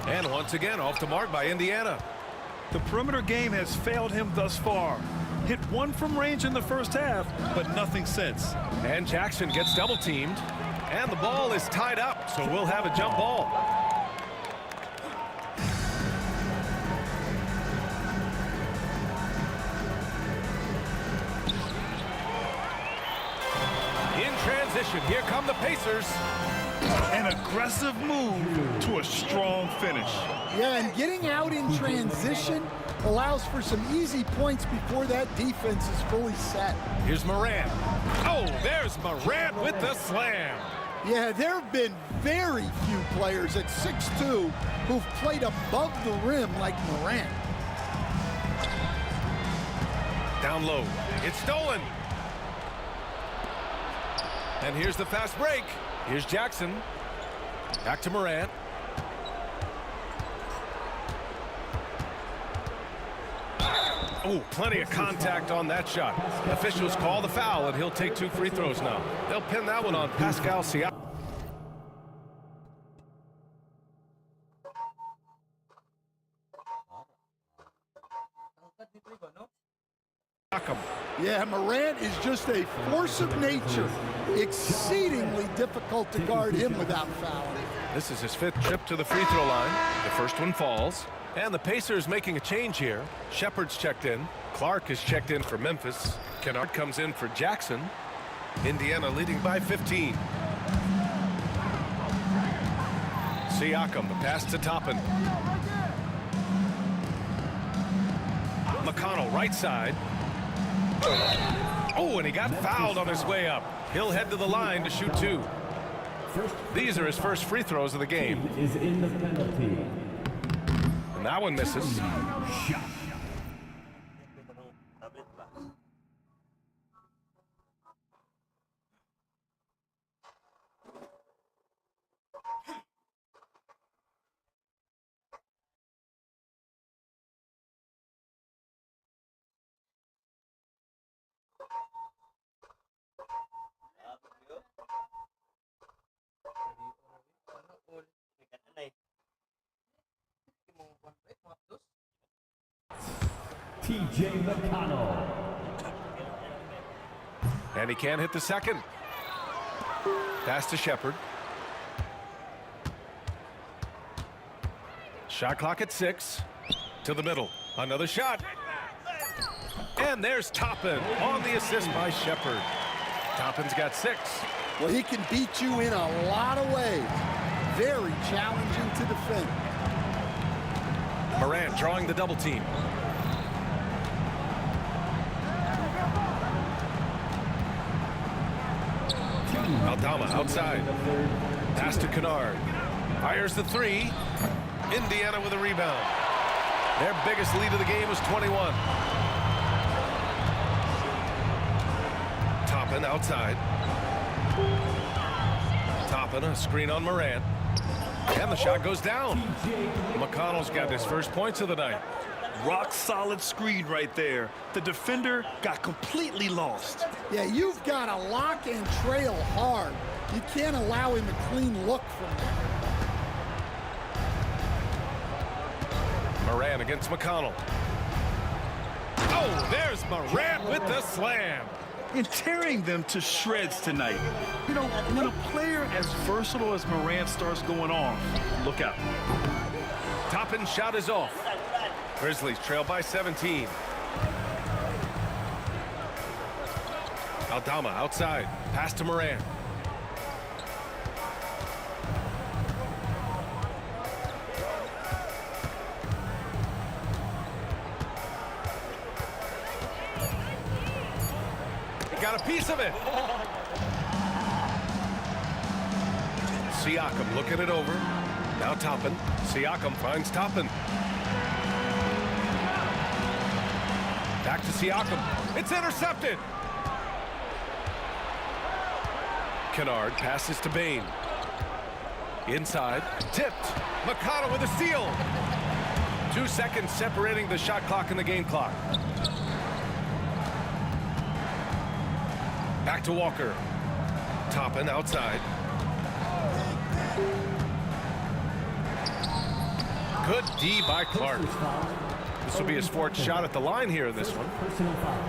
And once again, off the mark by Indiana. The perimeter game has failed him thus far. Hit 1 from range in the first half, but nothing since. And Jackson gets double-teamed. And the ball is tied up, so we'll have a jump ball. In transition, here come the Pacers. An aggressive move to a strong finish. Yeah, and getting out in transition allows for some easy points before that defense is fully set. Here's Morant. Oh, there's Morant with the slam. Yeah, there have been very few players at 6'2" who've played above the rim like Morant. Down low. It's stolen. And here's the fast break. Here's Jackson. Back to Morant. Oh, plenty of contact on that shot. Officials call the foul, and he'll take 2 free throws now. They'll pin that one on Pascal Siakam. Yeah, Morant is just a force of nature. Exceedingly difficult to guard him without fouling. This is his 5th trip to the free throw line. The first one falls. And the Pacers making a change here. Shepard's checked in. Clark is checked in for Memphis. Kennard comes in for Jackson. Indiana leading by 15. Siakam, the pass to Toppin. McConnell, right side. Oh, and he got fouled on his way up. He'll head to the line to shoot 2. These are his first free throws of the game. Is in the penalty. And that one misses. T.J. McConnell. And he can't hit the second. Pass to Shepard. Shot clock at 6. To the middle. Another shot. And there's Toppin on the assist by Shepard. Toppin's got 6. Well, he can beat you in a lot of ways. Very challenging to defend. Morant drawing the double team. Aldama outside. Pass to Kennard. Fires the 3. Indiana with a rebound. Their biggest lead of the game was 21. Toppin outside. Toppin, a screen on Morant. And the shot goes down. McConnell's got his first points of the night. Rock solid screen right there. The defender got completely lost. Yeah, you've got to lock and trail hard. You can't allow him a clean look from there. Morant against McConnell. Oh, there's Morant with the slam. And tearing them to shreds tonight. You know, when a player as versatile as Morant starts going off, look out. Toppin shot is off. Grizzlies trail by 17. Aldama outside. Pass to Morant. Got a piece of it. Siakam looking it over. Now Toppin. Siakam finds Toppin. Back to Siakam. It's intercepted. Kennard passes to Bane. Inside. Tipped. McConnell with a steal. 2 seconds separating the shot clock and the game clock. Back to Walker. Toppin outside. Good D by Clark. This will be his fourth shot at the line here in this one. Personal foul.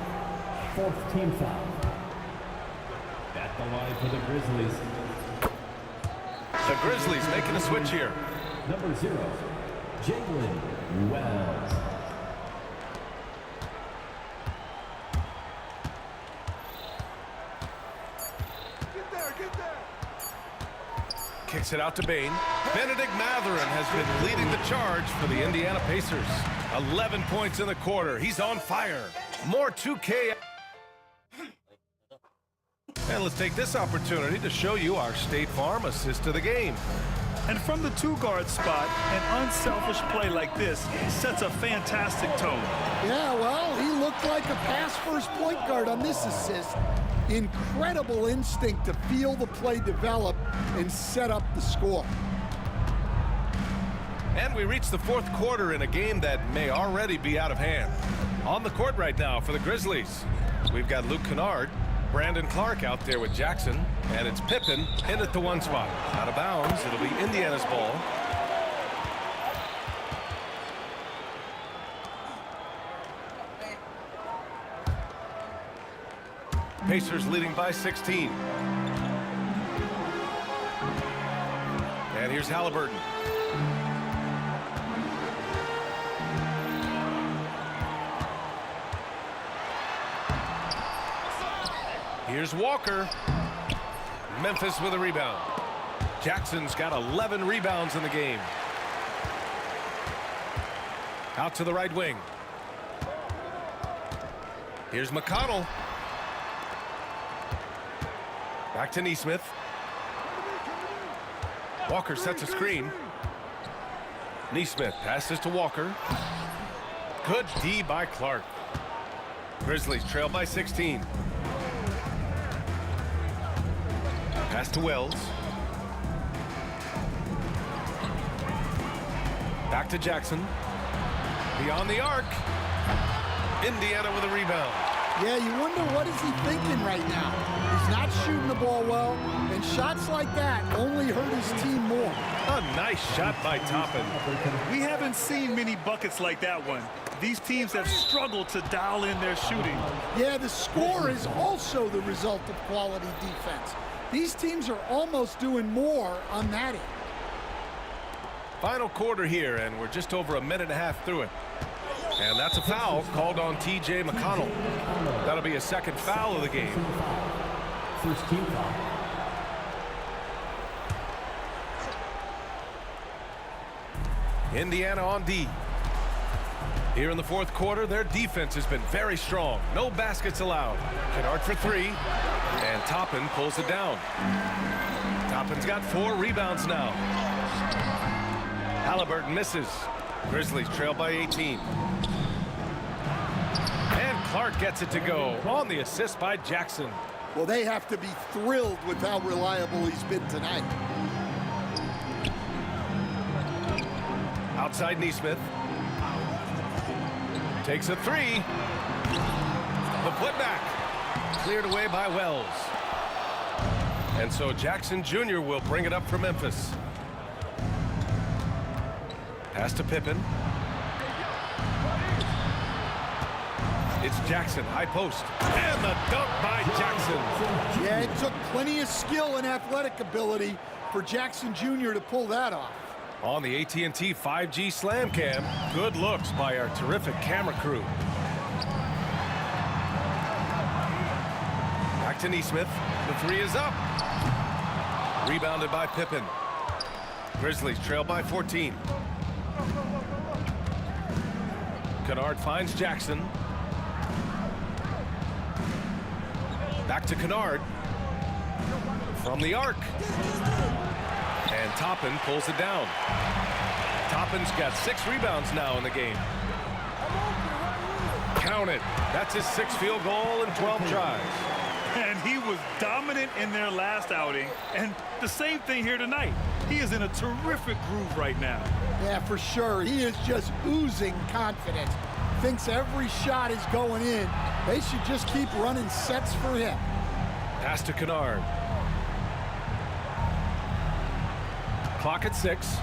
Fourth team foul. At the line for the Grizzlies. The Grizzlies making a switch here. Number 0, Jalen Wells. Kicks it out to Bane. Benedict Mathurin has been leading the charge for the Indiana Pacers. 11 points in the quarter. He's on fire. More 2K. And let's take this opportunity to show you our State Farm assist to the game. And from the two-guard spot, an unselfish play like this sets a fantastic tone. Yeah, well, he looked like a pass-first point guard on this assist. Incredible instinct to feel the play develop and set up the score. And we reach the fourth quarter in a game that may already be out of hand. On the court right now for the Grizzlies, we've got Luke Kennard, Brandon Clark out there with Jackson, and it's Pippen in at the 1 spot. Out of bounds, it'll be Indiana's ball. Pacers leading by 16. And here's Halliburton. Here's Walker. Memphis with a rebound. Jackson's got 11 rebounds in the game. Out to the right wing. Here's McConnell. Back to Nesmith. Walker sets a screen. Nesmith passes to Walker. Good D by Clark. Grizzlies trail by 16. Pass to Wells. Back to Jackson. Beyond the arc. Indiana with a rebound. Yeah, you wonder what is he thinking right now. He's not shooting the ball well, and shots like that only hurt his team more. A nice shot by Toppin. We haven't seen many buckets like that one. These teams have struggled to dial in their shooting. Yeah, the score is also the result of quality defense. These teams are almost doing more on that end. Final quarter here, and we're just over a minute and a half through it. And that's a foul called on T.J. McConnell. That'll be a second foul of the game. First team foul. Indiana on D. Here in the fourth quarter, their defense has been very strong. No baskets allowed. Kennard for 3, and Toppin pulls it down. Toppin's got 4 rebounds now. Halliburton misses. Grizzlies trail by 18. And Clark gets it to go on the assist by Jackson. Well, they have to be thrilled with how reliable he's been tonight. Outside Neesmith. Takes a three. The putback. Cleared away by Wells. And so Jackson Jr. will bring it up for Memphis. Pass to Pippen. It's Jackson, high post. And the dunk by Jackson. Yeah, it took plenty of skill and athletic ability for Jackson Jr. to pull that off. On the AT&T 5G Slam Cam, good looks by our terrific camera crew. Back to Neesmith. The three is up. Rebounded by Pippen. Grizzlies trail by 14. Kennard finds Jackson. Back to Kennard. From the arc. And Toppin pulls it down. Toppin's got 6 rebounds now in the game. Count it. That's his 6th field goal in 12 tries. And he was dominant in their last outing. And the same thing here tonight. He is in a terrific groove right now. Yeah, for sure. He is just oozing confidence. Thinks every shot is going in. They should just keep running sets for him. Pass to Kennard. Clock at 6.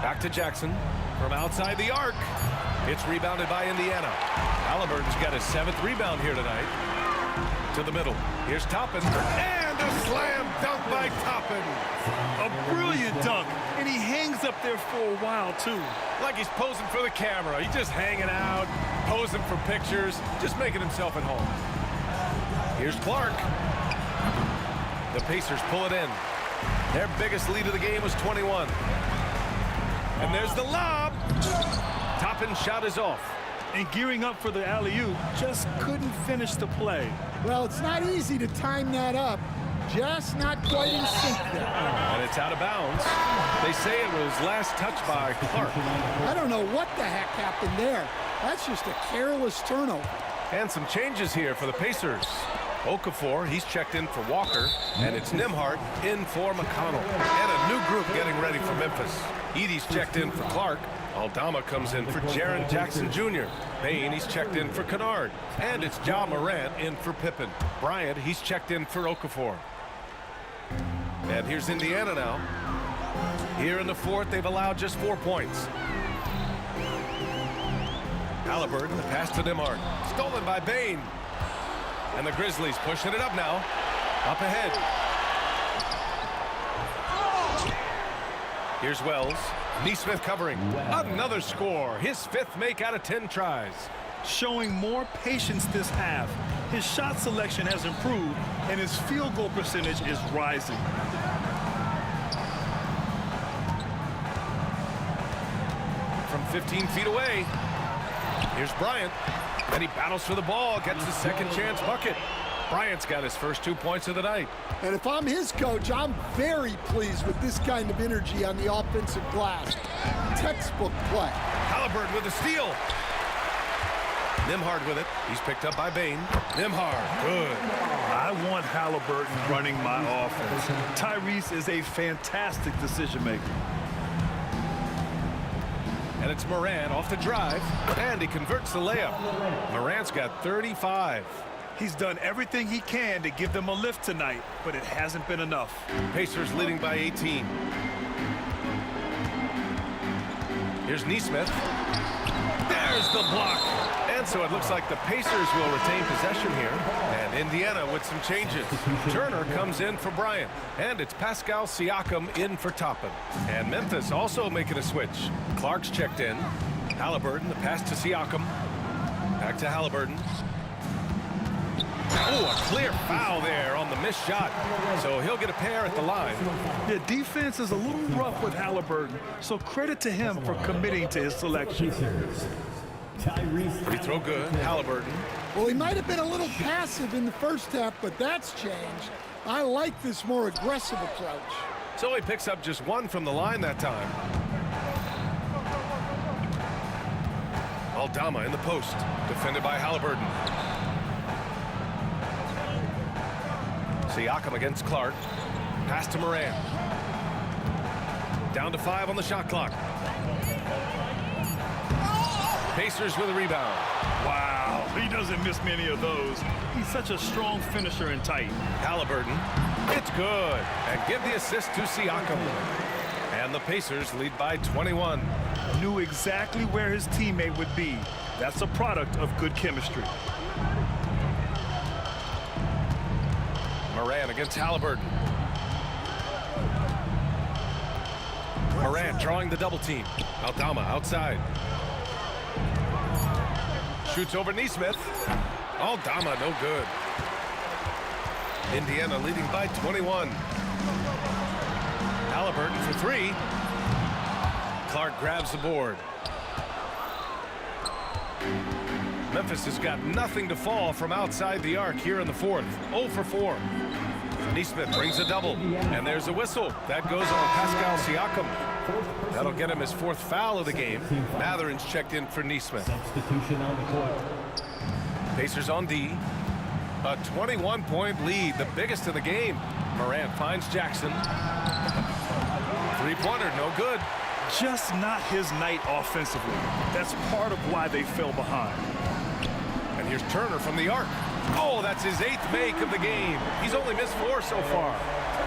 Back to Jackson from outside the arc. It's rebounded by Indiana. Halliburton's got his 7th rebound here tonight. To the middle. Here's Toppin. And a slam dunk by Toppin. A brilliant dunk. And he hangs up there for a while, too. Like he's posing for the camera. He's just hanging out, posing for pictures, just making himself at home. Here's Clark. The Pacers pull it in. Their biggest lead of the game was 21. And there's the lob. Toppin's shot is off. And gearing up for the alley-oop, just couldn't finish the play. Well, it's not easy to time that up. Just not quite in sync there. And it's out of bounds. They say it was last touched by Clark. I don't know what the heck happened there. That's just a careless turnover. And some changes here for the Pacers. Okafor, he's checked in for Walker, and it's Nembhard in for McConnell. And a new group getting ready for Memphis. Edie's checked in for Clark. Aldama comes in for Jaren Jackson Jr. Bain, he's checked in for Kennard. And it's Ja Morant in for Pippen. Bryant, he's checked in for Okafor. And here's Indiana now. Here in the 4th, they've allowed just 4 points. Halliburton, the pass to Nembhard. Stolen by Bain. And the Grizzlies pushing it up now. Up ahead. Here's Wells. Neesmith covering. Another score. His 5th make out of 10 tries. Showing more patience this half. His shot selection has improved, and his field goal percentage is rising. From 15 feet away. Here's Bryant. And he battles for the ball, gets his 2nd chance bucket. Bryant's got his first 2 points of the night. And if I'm his coach, I'm very pleased with this kind of energy on the offensive glass. Textbook play. Halliburton with a steal. Nembhard with it. He's picked up by Bain. Nembhard, good. I want Halliburton running my offense. Tyrese is a fantastic decision maker. And it's Morant off the drive, and he converts the layup. Morant's got 35. He's done everything he can to give them a lift tonight, but it hasn't been enough. Pacers leading by 18. Here's Neesmith. There's the block. And so it looks like the Pacers will retain possession here. And Indiana with some changes. Turner comes in for Bryant. And it's Pascal Siakam in for Toppin. And Memphis also making a switch. Clark's checked in. Halliburton, the pass to Siakam. Back to Halliburton. Oh, a clear foul there on the missed shot. So he'll get a pair at the line. The defense is a little rough with Halliburton, so credit to him for committing to his selection. Free throw good, Halliburton. Well, he might have been a little passive in the first half, but that's changed. I like this more aggressive approach. So he picks up just 1 from the line that time. Aldama in the post, defended by Halliburton. Siakam against Clark. Pass to Morant. Down to 5 on the shot clock. Pacers with a rebound. Wow, he doesn't miss many of those. He's such a strong finisher and tight. Halliburton, it's good. And give the assist to Siakam. And the Pacers lead by 21. Knew exactly where his teammate would be. That's a product of good chemistry. Morant against Halliburton. Morant drawing the double team. Aldama outside. Shoots over Neesmith. Aldama no good. Indiana leading by 21. Halliburton for 3. Clark grabs the board. Memphis has got nothing to fall from outside the arc here in the fourth. 0 for 4. Neesmith brings a double, and there's a whistle. That goes on Pascal Siakam. That'll get him his 4th foul of the game. Mathurin's checked in for Neesmith. Substitution on the court. Pacers on D. A 21-point lead, the biggest of the game. Morant finds Jackson. Three-pointer, no good. Just not his night offensively. That's part of why they fell behind. And here's Turner from the arc. Oh, that's his 8th make of the game. He's only missed 4 so far.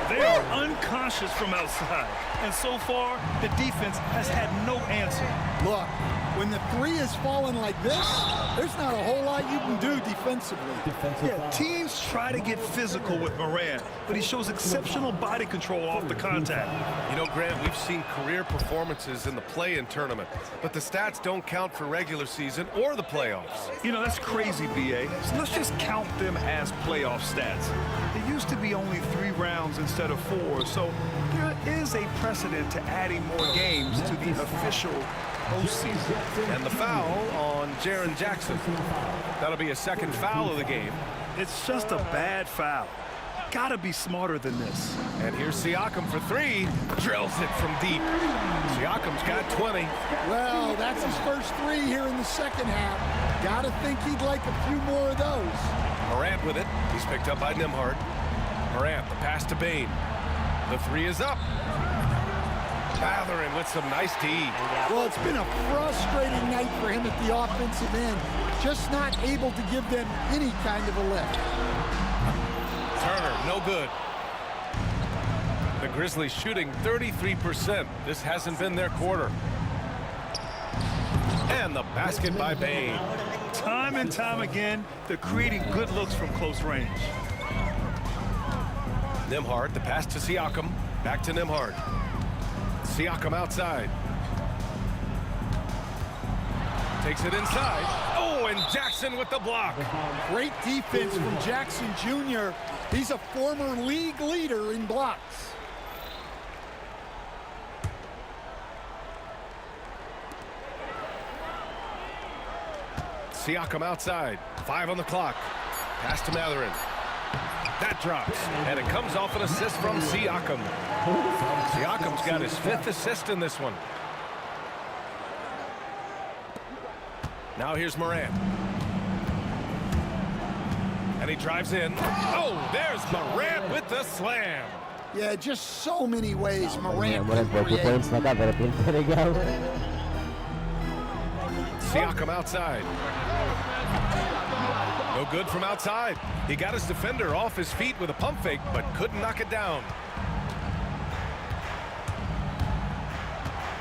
They are unconscious from outside. And so far, the defense has had no answer. Look, when the 3 is falling like this, there's not a whole lot you can do defensively. Yeah, teams try to get physical with Morant, but he shows exceptional body control off the contact. You know, Grant, we've seen career performances in the play-in tournament, but the stats don't count for regular season or the playoffs. You know, that's crazy, B.A. So let's just count them as playoff stats. There used to be only 3 rounds instead of 4, so there is a precedent to adding more games to the official postseason. And the foul on Jaren Jackson. That'll be a 2nd foul of the game. It's just a bad foul. Gotta be smarter than this. And here's Siakam for 3. Drills it from deep. Siakam's got 20. Well, that's his first 3 here in the second half. Gotta think he'd like a few more of those. Morant with it. He's picked up by Nembhard. Morant, the pass to Bane. The 3 is up. Mathurin with some nice D. Well, it's been a frustrating night for him at the offensive end. Just not able to give them any kind of a lift. Turner, no good. The Grizzlies shooting 33%. This hasn't been their quarter. And the basket by Bane. Time and time again, they're creating good looks from close range. Nembhard, the pass to Siakam. Back to Nembhard. Siakam outside. Takes it inside. Oh, and Jackson with the block. Great defense from Jackson Jr. He's a former league leader in blocks. Siakam outside. 5 on the clock. Pass to Mathurin. That drops, and it comes off an assist from Siakam. Siakam's got his 5th assist in this one. Now here's Morant. And he drives in. Oh, there's Morant with the slam. Yeah, just so many ways Morant Morant can pokok poin create. selaka berpintu legal. Siakam outside. No good from outside. He got his defender off his feet with a pump fake, but couldn't knock it down.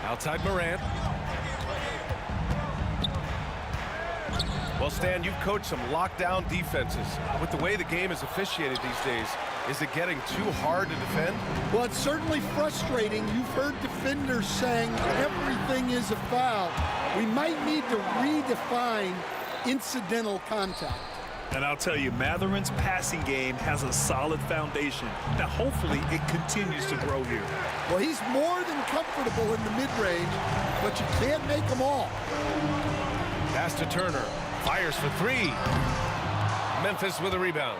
Outside Morant. Well, Stan, you've coached some lockdown defenses. With the way the game is officiated these days, is it getting too hard to defend? Well, it's certainly frustrating. You've heard defenders saying everything is a foul. We might need to redefine incidental contact. And I'll tell you, Mathurin's passing game has a solid foundation. Now, hopefully, it continues to grow here. Well, he's more than comfortable in the mid-range, but you can't make them all. Pass to Turner. Fires for 3. Memphis with a rebound.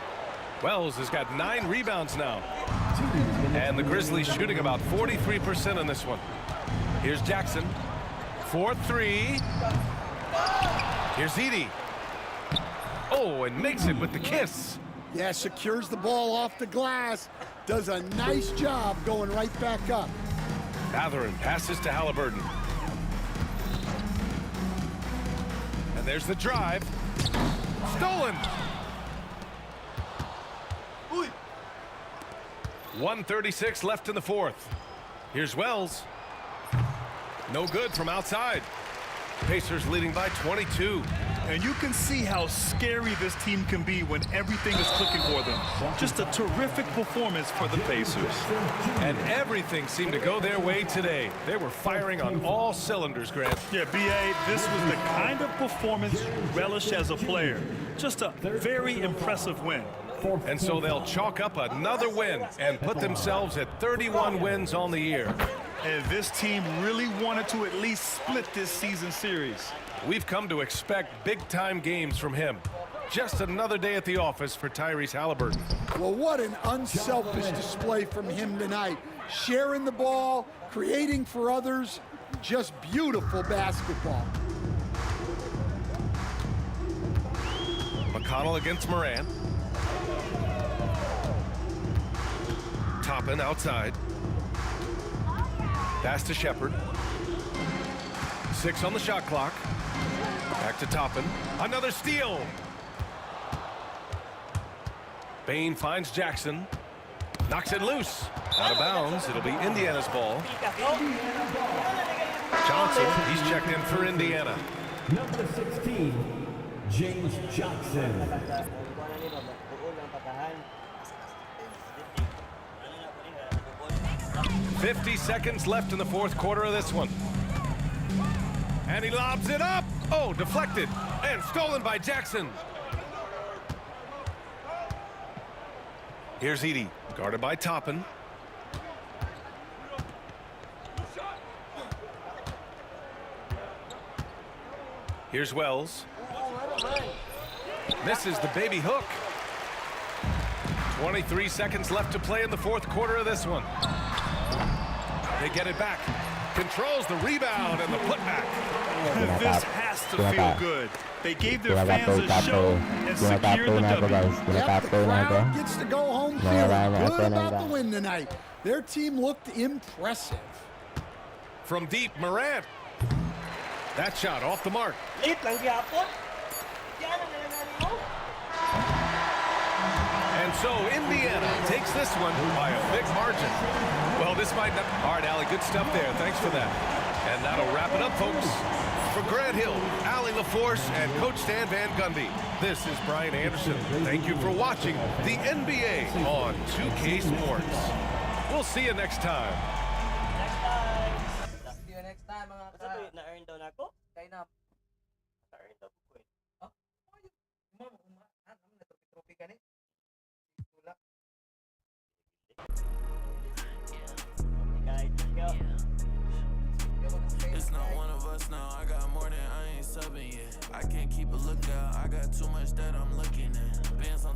Wells has got 9 rebounds now. And the Grizzlies shooting about 43% in this one. Here's Jackson. 4-3. Here's Edey. Oh, and makes it with the kiss. Yeah, secures the ball off the glass. Does a nice job going right back up. Mathurin passes to Halliburton. And there's the drive. Stolen. 1:36 left in the fourth. Here's Wells. No good from outside. Pacers leading by 22. And you can see how scary this team can be when everything is clicking for them. Just a terrific performance for the Pacers. And everything seemed to go their way today. They were firing on all cylinders, Grant. Yeah, B.A., this was the kind of performance you relish as a player. Just a very impressive win. And so they'll chalk up another win and put themselves at 31 wins on the year. And this team really wanted to at least split this season series. We've come to expect big-time games from him. Just another day at the office for Tyrese Halliburton. Well, what an unselfish display from him tonight. Sharing the ball, creating for others, just beautiful basketball. McConnell against Morant. Toppin outside. Pass to Shepherd. 6 on the shot clock. Back to Toppin. Another steal. Bain finds Jackson. Knocks it loose. Out of bounds. It'll be Indiana's ball. Johnson, he's checked in for Indiana. Number 16, James Johnson. 50 seconds left in the fourth quarter of this one. And he lobs it up. Oh, deflected and stolen by Jackson. Here's Edey, guarded by Toppin. Here's Wells. Misses the baby hook. 23 seconds left to play in the fourth quarter of this one. They get it back. Controls the rebound and the putback. This has to feel good. They gave their fans a show and secured the W. Yep, the crowd gets to go home feeling good about the win tonight. Their team looked impressive. From deep, Morant. That shot off the mark. And so Indiana takes this one by a big margin. Well, this might not... All right, Allie, good stuff there. Thanks for that. And that'll wrap it up, folks. For Grant Hill, Allie LaForce, and Coach Stan Van Gundy, this is Brian Anderson. Thank you for watching the NBA on 2K Sports. We'll see you next time. See you next time, mga ka. Na-earn daw na ako? Kaya na. Na-earn daw ko eh. Oh? Trophy ka ni? Tulak. It's not one of us now. I got more than I ain't subbing yet. I can't keep a lookout. I got too much that I'm looking at. Bands on